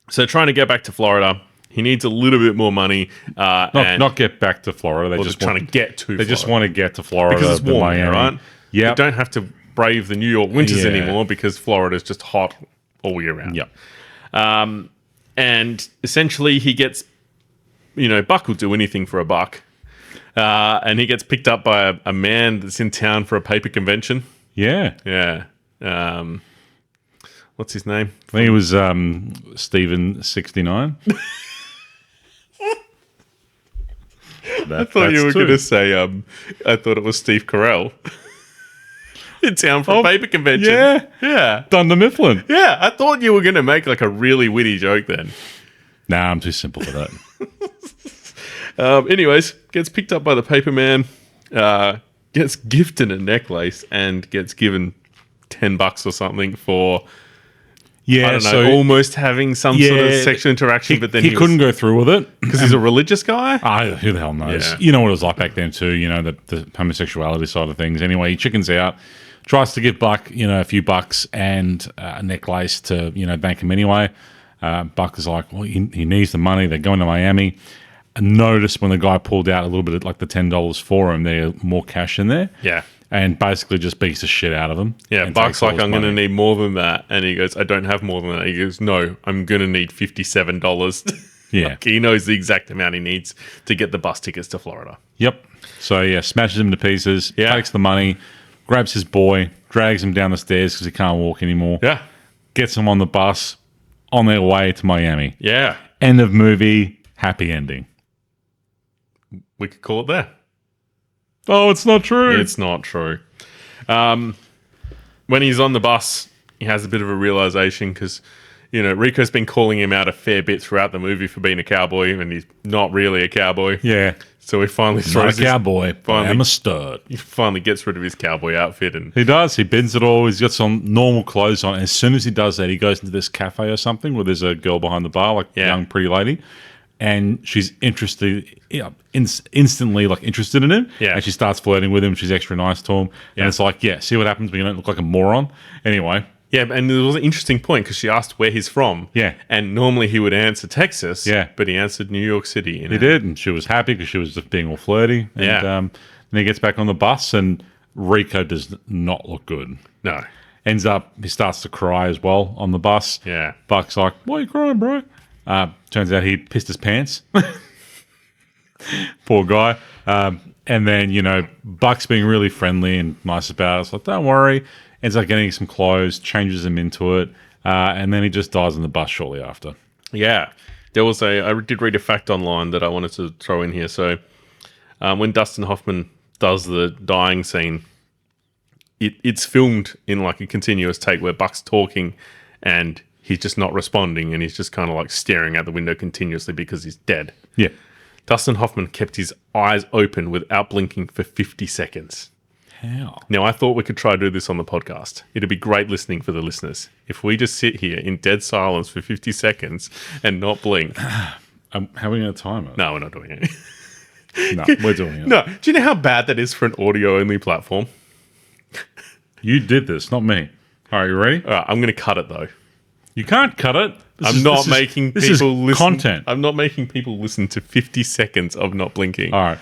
so trying to get back to Florida, he needs a little bit more money. Not get back to Florida. They're just trying to get to Florida. They just want to get to Florida. Because it's warm, Miami. right? Yeah. You don't have to brave the New York winters Yeah. anymore because Florida is just hot all year round. Yep. And essentially he gets, Buck will do anything for a buck. And he gets picked up by a man that's in town for a paper convention. Yeah. Yeah. What's his name? I think it was Steven 69. I thought you were going to say, I thought it was Steve Carell. In town for a paper convention. Yeah. Yeah. Dunder Mifflin. Yeah. I thought you were going to make like a really witty joke then. Nah, I'm too simple for that. Anyways, gets picked up by the paper man, gets gifted a necklace, and gets given $10 or something for, Yeah, I don't know, almost having some sort of sexual interaction. But then he couldn't go through with it because he's a religious guy. Who the hell knows? Yeah. You know what it was like back then too. The homosexuality side of things. Anyway, he chickens out, tries to give Buck a few bucks and a necklace to bank him anyway. Buck is like, well, he needs the money. They're going to Miami. I noticed when the guy pulled out a little bit of like the $10 for him, there more cash in there. Yeah. And basically just beats the shit out of him. Yeah, Buck's like, I'm going to need more than that. And he goes, I don't have more than that. He goes, no, I'm going to need $57. Yeah. Like, he knows the exact amount he needs to get the bus tickets to Florida. Yep. So, yeah, smashes him to pieces, Yeah. takes the money, grabs his boy, drags him down the stairs because he can't walk anymore. Yeah. Gets him on the bus, on their way to Miami. Yeah. End of movie, happy ending. We could call it there. Oh, it's not true. It's not true. When he's on the bus, he has a bit of a realization because, Rico's been calling him out a fair bit throughout the movie for being a cowboy, and he's not really a cowboy. Yeah. So he finally Not a throws cowboy, but I finally- am a stud. he finally gets rid of his cowboy outfit and He does. He bends it all. He's got some normal clothes on. As soon as he does that, he goes into this cafe or something where there's a girl behind the bar, like a young, pretty lady. And she's interested, instantly like interested in him. Yeah. And she starts flirting with him. She's extra nice to him. And it's like, see what happens when you don't look like a moron. Anyway. yeah, and there was an interesting point because she asked where he's from. Yeah. And normally he would answer Texas. Yeah. But he answered New York City. He did. And she was happy because she was just being all flirty. And Yeah. then he gets back on the bus and Rico does not look good. No. Ends up, he starts to cry as well on the bus. Yeah. Buck's like, why are you crying, bro? Turns out he pissed his pants. Poor guy. And then, Buck's being really friendly and nice about it. It's like, don't worry. Ends up getting some clothes, changes him into it. And then he just dies on the bus shortly after. Yeah. I did read a fact online that I wanted to throw in here. So when Dustin Hoffman does the dying scene, it's filmed in like a continuous take where Buck's talking and he's just not responding and he's just kind of like staring out the window continuously because he's dead. Yeah. Dustin Hoffman kept his eyes open without blinking for 50 seconds. How? Now, I thought we could try to do this on the podcast. It'd be great listening for the listeners. If we just sit here in dead silence for 50 seconds and not blink. How are we going to time it? No, we're not doing it. No, we're doing it. No. Do you know how bad that is for an audio-only platform? You did this, not me. All right, you ready? All right, I'm going to cut it, though. You can't cut it. I'm not making people listen. Content. I'm not making people listen to 50 seconds of not blinking. All right.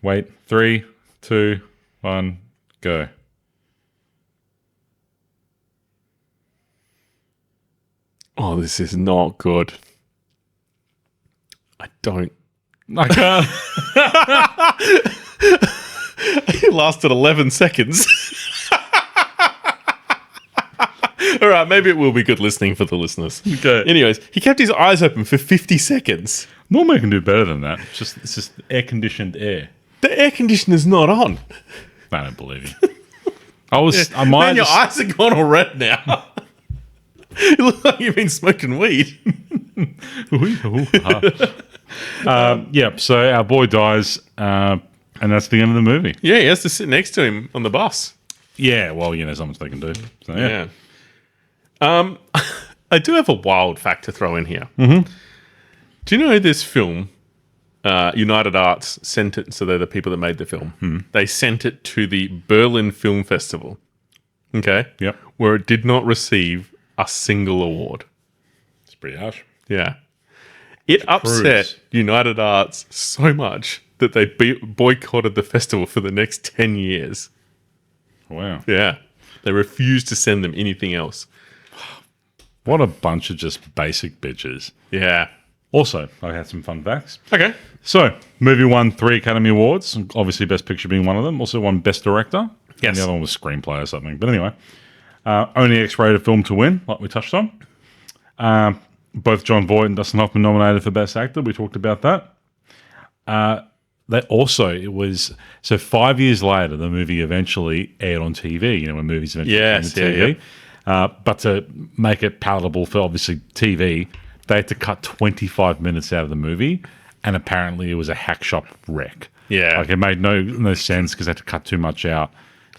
Wait. 3, 2, 1, go. Oh, this is not good. I don't. I can't. It lasted 11 seconds. All right, maybe it will be good listening for the listeners. Okay. Anyways, he kept his eyes open for 50 seconds. Normally I can do better than that. It's just air-conditioned air. The air conditioner's not on. I don't believe you. I Man, your eyes are gone all red now. You look like you've been smoking weed. So our boy dies, and that's the end of the movie. Yeah, he has to sit next to him on the bus. Yeah, well, there's not much they can do. So, yeah. I do have a wild fact to throw in here. Mm-hmm. Do you know this film, United Arts sent it, so they're the people that made the film. They sent it to the Berlin Film Festival, okay? Yep. Where it did not receive a single award. It's pretty harsh. Yeah. It upset United Arts so much that they boycotted the festival for the next 10 years. Wow. Yeah. They refused to send them anything else. What a bunch of just basic bitches. Yeah. Also, I had some fun facts. Okay. So, movie won 3 Academy Awards, obviously Best Picture being one of them. Also won Best Director. Yes. And the other one was Screenplay or something. But anyway, only X-rated film to win, like we touched on. Both John Voight and Dustin Hoffman nominated for Best Actor. We talked about that. That also, it was, so 5 years later, the movie eventually aired on TV, when movies eventually came on TV. Yeah. But to make it palatable for, obviously, TV, they had to cut 25 minutes out of the movie, and apparently it was a hack shop wreck. Yeah. Like, it made no sense because they had to cut too much out.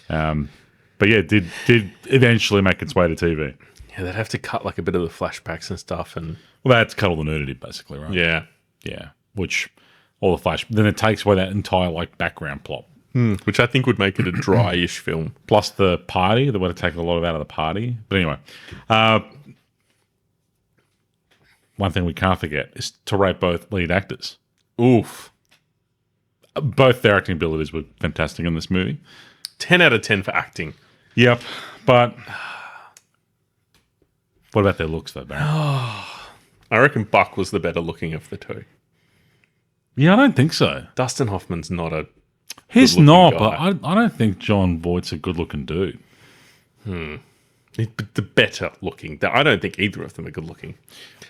But yeah, it did eventually make its way to TV. Yeah, they'd have to cut like a bit of the flashbacks and stuff. And Well, they had to cut all the nudity, basically, right? yeah. Yeah, which, all the flash, then it takes away that entire, like, background plot. Which I think would make it a dry-ish film. Plus the party, they would have taken a lot out of the party. But anyway, one thing we can't forget is to rate both lead actors. Oof. Both their acting abilities were fantastic in this movie. 10 out of 10 for acting. Yep, but what about their looks, though, Barry? I reckon Buck was the better looking of the two. Yeah, I don't think so. Dustin Hoffman's not a He's good-looking not, guy. but I don't think John Voight's a good-looking dude. The better looking. I don't think either of them are good looking.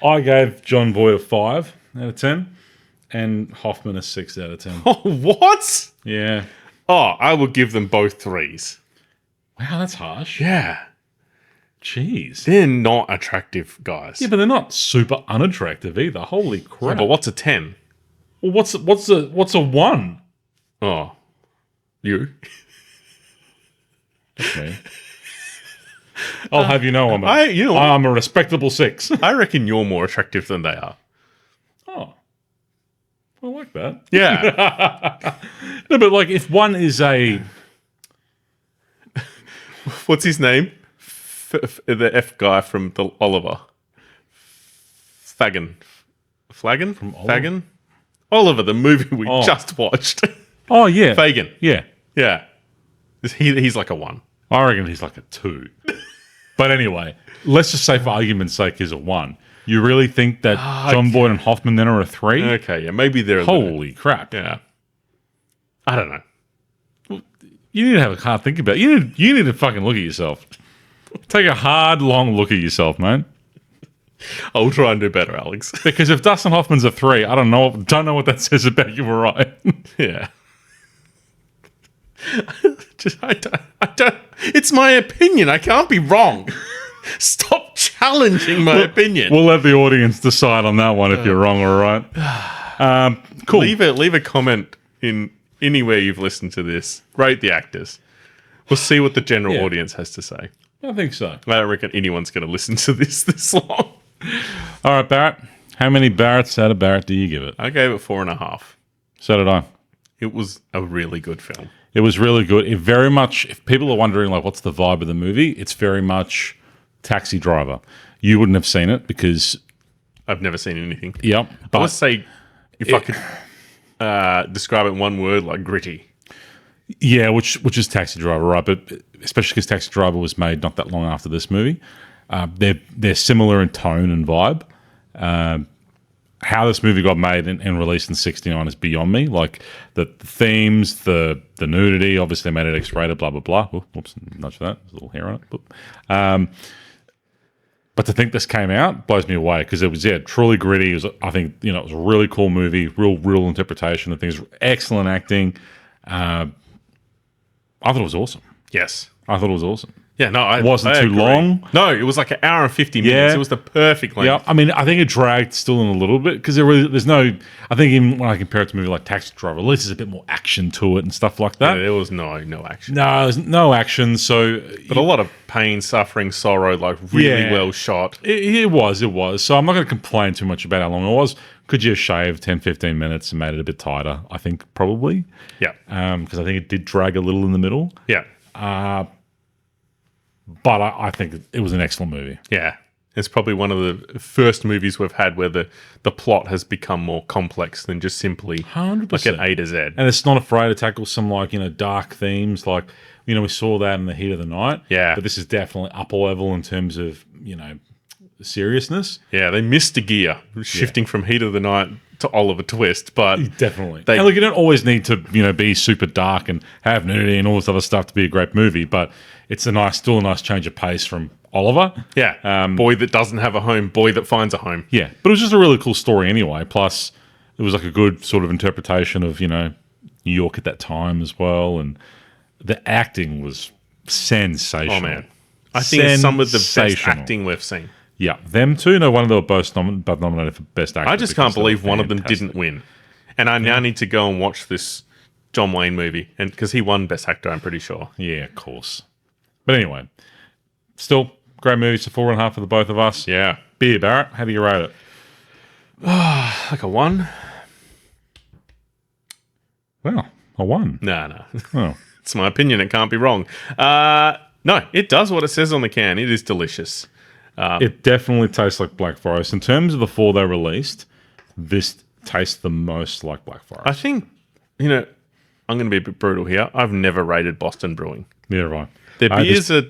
I gave John Voight a 5 out of 10 and Hoffman a 6 out of 10. Oh, what? Yeah. Oh, I will give them both 3s. Wow, that's harsh. Yeah. Jeez. They're not attractive guys. Yeah, but they're not super unattractive either. Holy crap. Yeah, but what's a 10? Well, what's a 1? Oh. You? Okay. I'll have you know I'm a respectable 6. I reckon you're more attractive than they are. Oh. I like that. Yeah. No, but like if one is a... What's his name? The F guy from the Oliver. Fagin. Flagon? From Oliver? Fagin? Oliver, the movie we just watched. Oh, yeah. Fagin. Yeah. Yeah. He's like a 1. I reckon he's like a 2. But anyway, let's just say for argument's sake he's a 1. You really think that John Voight and Hoffman then are a 3? Okay, yeah, maybe they're a Holy crap. Yeah. I don't know. You need to have a hard think about it. You need to fucking look at yourself. Take a hard, long look at yourself, man. I'll try and do better, Alex. Because if Dustin Hoffman's a 3, I don't know what that says about you, right? Yeah. I don't. It's my opinion. I can't be wrong. Stop challenging my opinion. We'll let the audience decide on that one if you're wrong or right. Cool. Leave a comment in anywhere you've listened to this. Rate the actors. We'll see what the general audience has to say. I think so. I don't reckon anyone's going to listen to this long. All right, Barrett. How many Barretts out of Barrett do you give it? I gave it 4.5. So did I. It was a really good film. It was really good. It very much, if people are wondering, like, what's the vibe of the movie, it's very much Taxi Driver. You wouldn't have seen it because... I've never seen anything. Yep. I would say, if I could describe it in one word, like gritty. Yeah, which is Taxi Driver, right? But especially because Taxi Driver was made not that long after this movie. They're similar in tone and vibe. How this movie got made and released in '69 is beyond me. Like the themes, the nudity, obviously they made it X-rated, blah blah blah. Oops, nudge that. There's a little hair on it. But to think this came out blows me away because it was truly gritty. It was, I think, it was a really cool movie, real interpretation of things, excellent acting. I thought it was awesome. Yes. I thought it was awesome. Yeah, no, It wasn't too agree. long. No, it was like an hour and 50 minutes. Yeah. It was the perfect length. Yeah, I mean, I think it dragged still in a little bit because there's no. I think even when I compare it to a movie like Taxi Driver, at least there's a bit more action to it and stuff like that. Yeah, there was no action. No, there's no action. So, But a lot of pain, suffering, sorrow, like really well shot. it was. So I'm not going to complain too much about how long it was. Could you have shaved 10, 15 minutes and made it a bit tighter? I think probably. Yeah. Because I think it did drag a little in the middle. Yeah. But I think it was an excellent movie. Yeah. It's probably one of the first movies we've had where the plot has become more complex than just simply 100%. like an A to Z. And it's not afraid to tackle some dark themes like, we saw that in The Heat of the Night. Yeah. But this is definitely upper level in terms of, seriousness. Yeah, they missed a gear shifting from Heat of the Night to Oliver Twist, but Definitely. And look, you don't always need to, be super dark and have nudity and all this other stuff to be a great movie, but it's still a nice change of pace from Oliver. yeah, boy that doesn't have a home, boy that finds a home. Yeah, but it was just a really cool story anyway. Plus, it was like a good sort of interpretation of, New York at that time as well, and the acting was sensational. Oh man, I think it's some of the best acting we've seen. Yeah, them two. No wonder they were both nominated for Best Actor. I just can't believe one of them didn't win. And I now need to go and watch this John Wayne movie, and because he won Best Actor, I'm pretty sure. Yeah, of course. But anyway, still great movie. So 4.5 for the both of us. Yeah. Beer Barrett, how do you rate it? Like a 1? Well, a 1. No. Oh, It's my opinion. It can't be wrong. No, it does what it says on the can. It is delicious. it definitely tastes like Black Forest. In terms of the 4 they released, this tastes the most like Black Forest. I think, I'm going to be a bit brutal here. I've never rated Boston Brewing. Yeah, right. Their beers are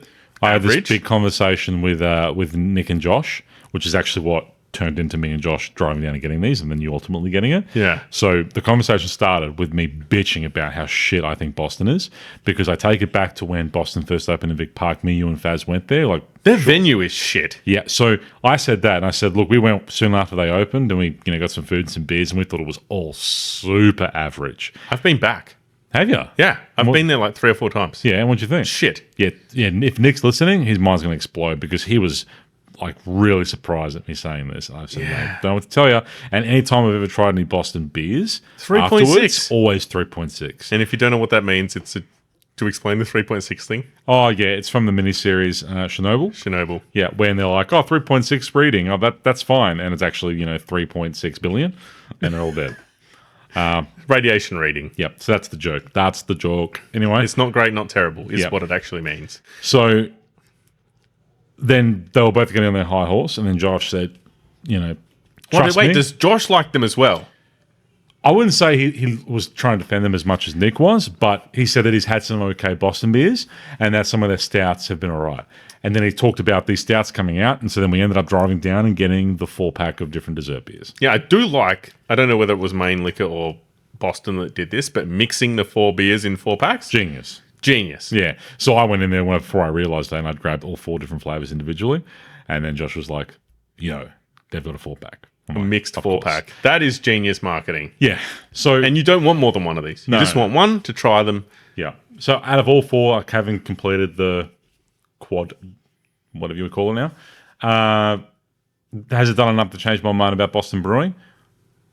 I had this average. big conversation with Nick and Josh, which is actually what turned into me and Josh driving down and getting these, and then you ultimately getting it. Yeah. So the conversation started with me bitching about how shit I think Boston is, because I take it back to when Boston first opened in Vic Park. Me, you, and Faz went there. Like, Their venue is shit. yeah. So I said that, and I said, look, we went soon after they opened, and we got some food and some beers, and we thought it was all super average. I've been back. Have you? Yeah, I've been there like 3 or 4 times. Yeah. And what'd you think? Shit. Yeah. If Nick's listening, his mind's going to explode, because he was like really surprised at me saying this. I said, "Mate, don't know what to tell you." And anytime I've ever tried any Boston beers, 3.6. afterwards, always 3.6. And if you don't know what that means, it's to explain the 3.6 thing. Oh yeah, it's from the miniseries Chernobyl. Yeah, when they're like, "Oh, 3.6 reading. Oh, that's fine," and it's actually 3.6 billion, and they're all dead. Radiation reading. Yep. So that's the joke. That's the joke. Anyway, It's not great, not terrible, is Yep. what it actually means. so then they were both getting on their high horse, and then Josh said, "Trust Wait, me." does Josh like them as well? I wouldn't say he was trying to defend them as much as Nick was, but he said that he's had some okay Boston beers and that some of their stouts have been all right. And then he talked about these stouts coming out, and so then we ended up driving down and getting the 4-pack of different dessert beers. Yeah, I do like, I don't know whether it was Maine Liquor or Boston that did this, but mixing the 4 beers in 4 packs? Genius. Genius. Yeah. So I went in there before I realised that, and I'd grabbed all 4 different flavours individually. And then Josh was like, they've got a 4-pack. I'm A like, mixed "Of 4 course." pack. That is genius marketing. Yeah. So And you don't want more than one of these. You just want one to try them. yeah. So out of all 4, having completed the quad, whatever you would call it now, has it done enough to change my mind about Boston Brewing?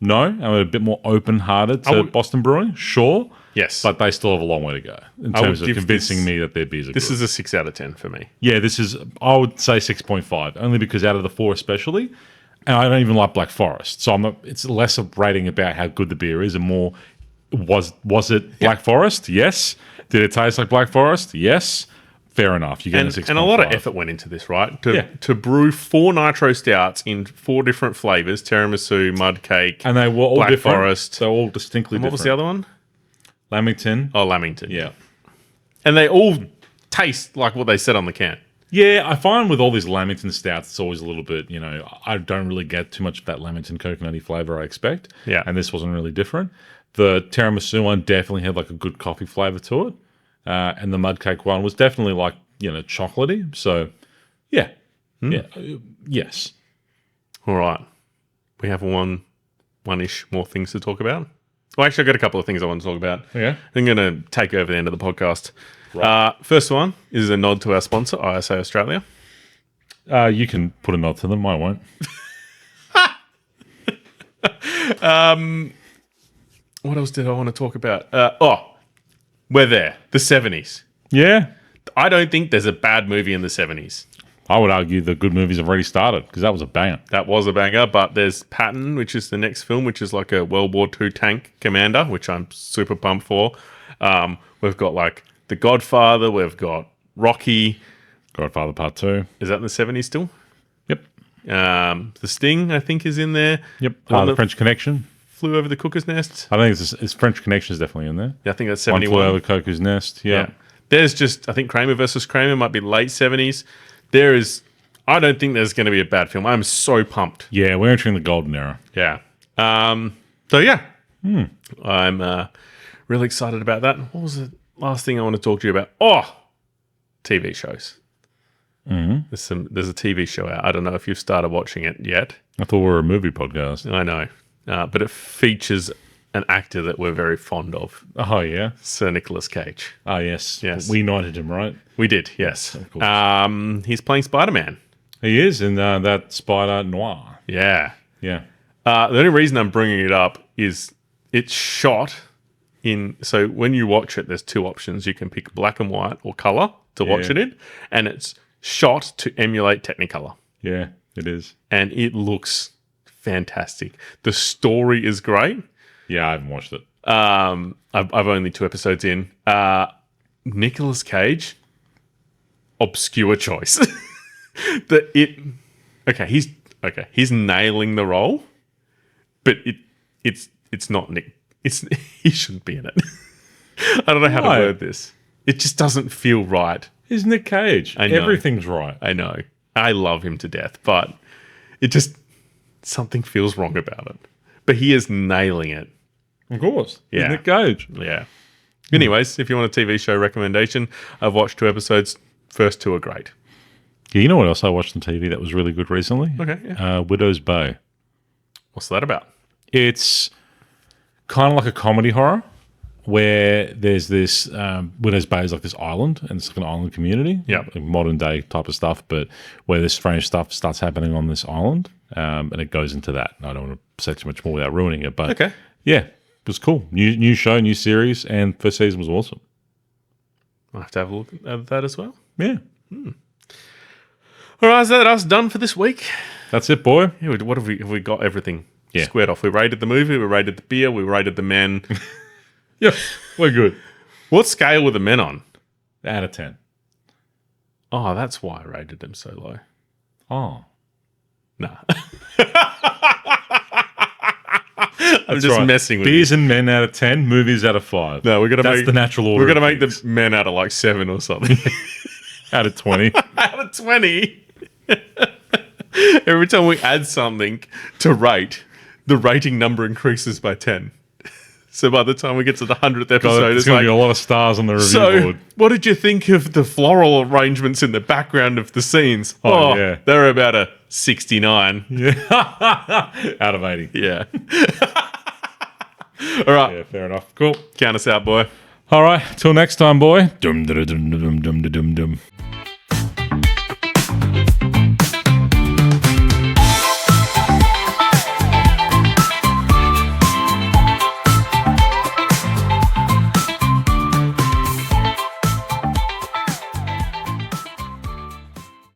No. I'm a bit more open-hearted to Boston Brewing, sure. Yes. But they still have a long way to go in I would terms of give convincing me that their beers are This good. is a 6 out of 10 for me. Yeah, I would say 6.5, only because out of the 4 especially, and I don't even like Black Forest, so it's less a rating about how good the beer is and more, was it Black Forest? Yes. Did it taste like Black Forest? Yes. Fair enough. You get a 6.5. And a lot of effort went into this, right? Yeah. To brew 4 nitro stouts in 4 different flavors: tiramisu, mud cake, And they were all Black different. Forest. They're all distinctly And what different. was the other one? Lamington. Oh, Lamington. Yeah. And they all taste like what they said on the can. Yeah, I find with all these Lamington stouts, it's always a little bit, I don't really get too much of that Lamington coconutty flavour I expect. Yeah. And this wasn't really different. The tiramisu one definitely had like a good coffee flavour to it. And the mud cake one was definitely like, chocolatey. So, yeah, Yeah. Yes. All right. We have one-ish more things to talk about. Well, actually, I've got a couple of things I want to talk about. Yeah. I'm going to take over the end of the podcast. Right. First one is a nod to our sponsor, ISA Australia. You can put a nod to them. I won't. What else did I want to talk about? We're there. The 70s. Yeah. I don't think there's a bad movie in the 70s. I would argue the good movies have already started because that was a banger. That was a banger, but there's Patton, which is the next film, which is like a World War II tank commander, which I'm super pumped for. We've got like The Godfather, we've got Rocky. Godfather Part 2. Is that in the 70s still? Yep. The Sting, I think, is in there. Yep. One The that French Connection. Flew over the cuckoo's nest. I think it's French Connection is definitely in there. Yeah, I think that's One 71. Flew Over the Cuckoo's Nest. Yeah. There's just, I think Kramer versus Kramer might be late 70s. I don't think there's going to be a bad film. I'm so pumped. Yeah, we're entering the golden era. Yeah. I'm really excited about that. What was the last thing I want to talk to you about? TV shows. Mm-hmm. There's a TV show out. I don't know if you've started watching it yet. I thought we were a movie podcast. I know. But it features an actor that we're very fond of. Oh, yeah? Sir Nicolas Cage. Oh, yes. Yes. We knighted him, right? We did, yes. Of course. He's playing Spider-Man. He is in that Spider Noir. Yeah. Yeah. The only reason I'm bringing it up is it's shot in... So when you watch it, there's two options. You can pick black and white or colour to watch it in. And it's shot to emulate Technicolor. Yeah, it is. And it looks fantastic. The story is great. Yeah, I haven't watched it. I've only 2 episodes in. Nicolas Cage, obscure choice. He's nailing the role, but it's not Nick. He shouldn't be in it. I don't know how to word this. It just doesn't feel right. He's Nick Cage. I know. Everything's right. I know. I love him to death, but something feels wrong about it. But he is nailing it. Of course. Yeah. He's Nick Cage. Yeah. Anyways, if you want a TV show recommendation, I've watched 2 episodes. First 2 are great. Yeah, you know what else I watched on TV that was really good recently? Okay. Yeah. Widow's Bay. What's that about? It's kind of like a comedy horror where there's this Widow's Bay is like this island, and it's like an island community. Yeah. Like modern day type of stuff, but where this strange stuff starts happening on this island, and it goes into that. I don't want to say too much more without ruining it, but Okay. yeah, it was cool. New show, new series, and first season was awesome. I'll have to have a look at that as well. Yeah. All right, is that us done for this week? That's it, boy. Yeah, what have we got everything Yeah. squared off? We rated the movie, we rated the beer, we rated the men. Yeah, we're good. What scale were the men on? Out of 10. Oh, that's why I rated them so low. Oh. Nah. I'm just messing with you. Beers and men out of 10, movies out of 5. No, That's the natural order. We're going to of make things. the men out of like 7 or something. Out of 20. Out of 20. Every time we add something to rate, the rating number increases by 10. So by the time we get to the 100th episode, There's it's going like, to be a lot of stars on the review so board. what did you think of the floral arrangements in the background of the scenes? Oh, yeah. They're about a 69. Yeah. Out of 80. Yeah. All right. Yeah, fair enough. Cool. Count us out, boy. All right. Till next time, boy. Dum dum dum dum dum dum dum dum.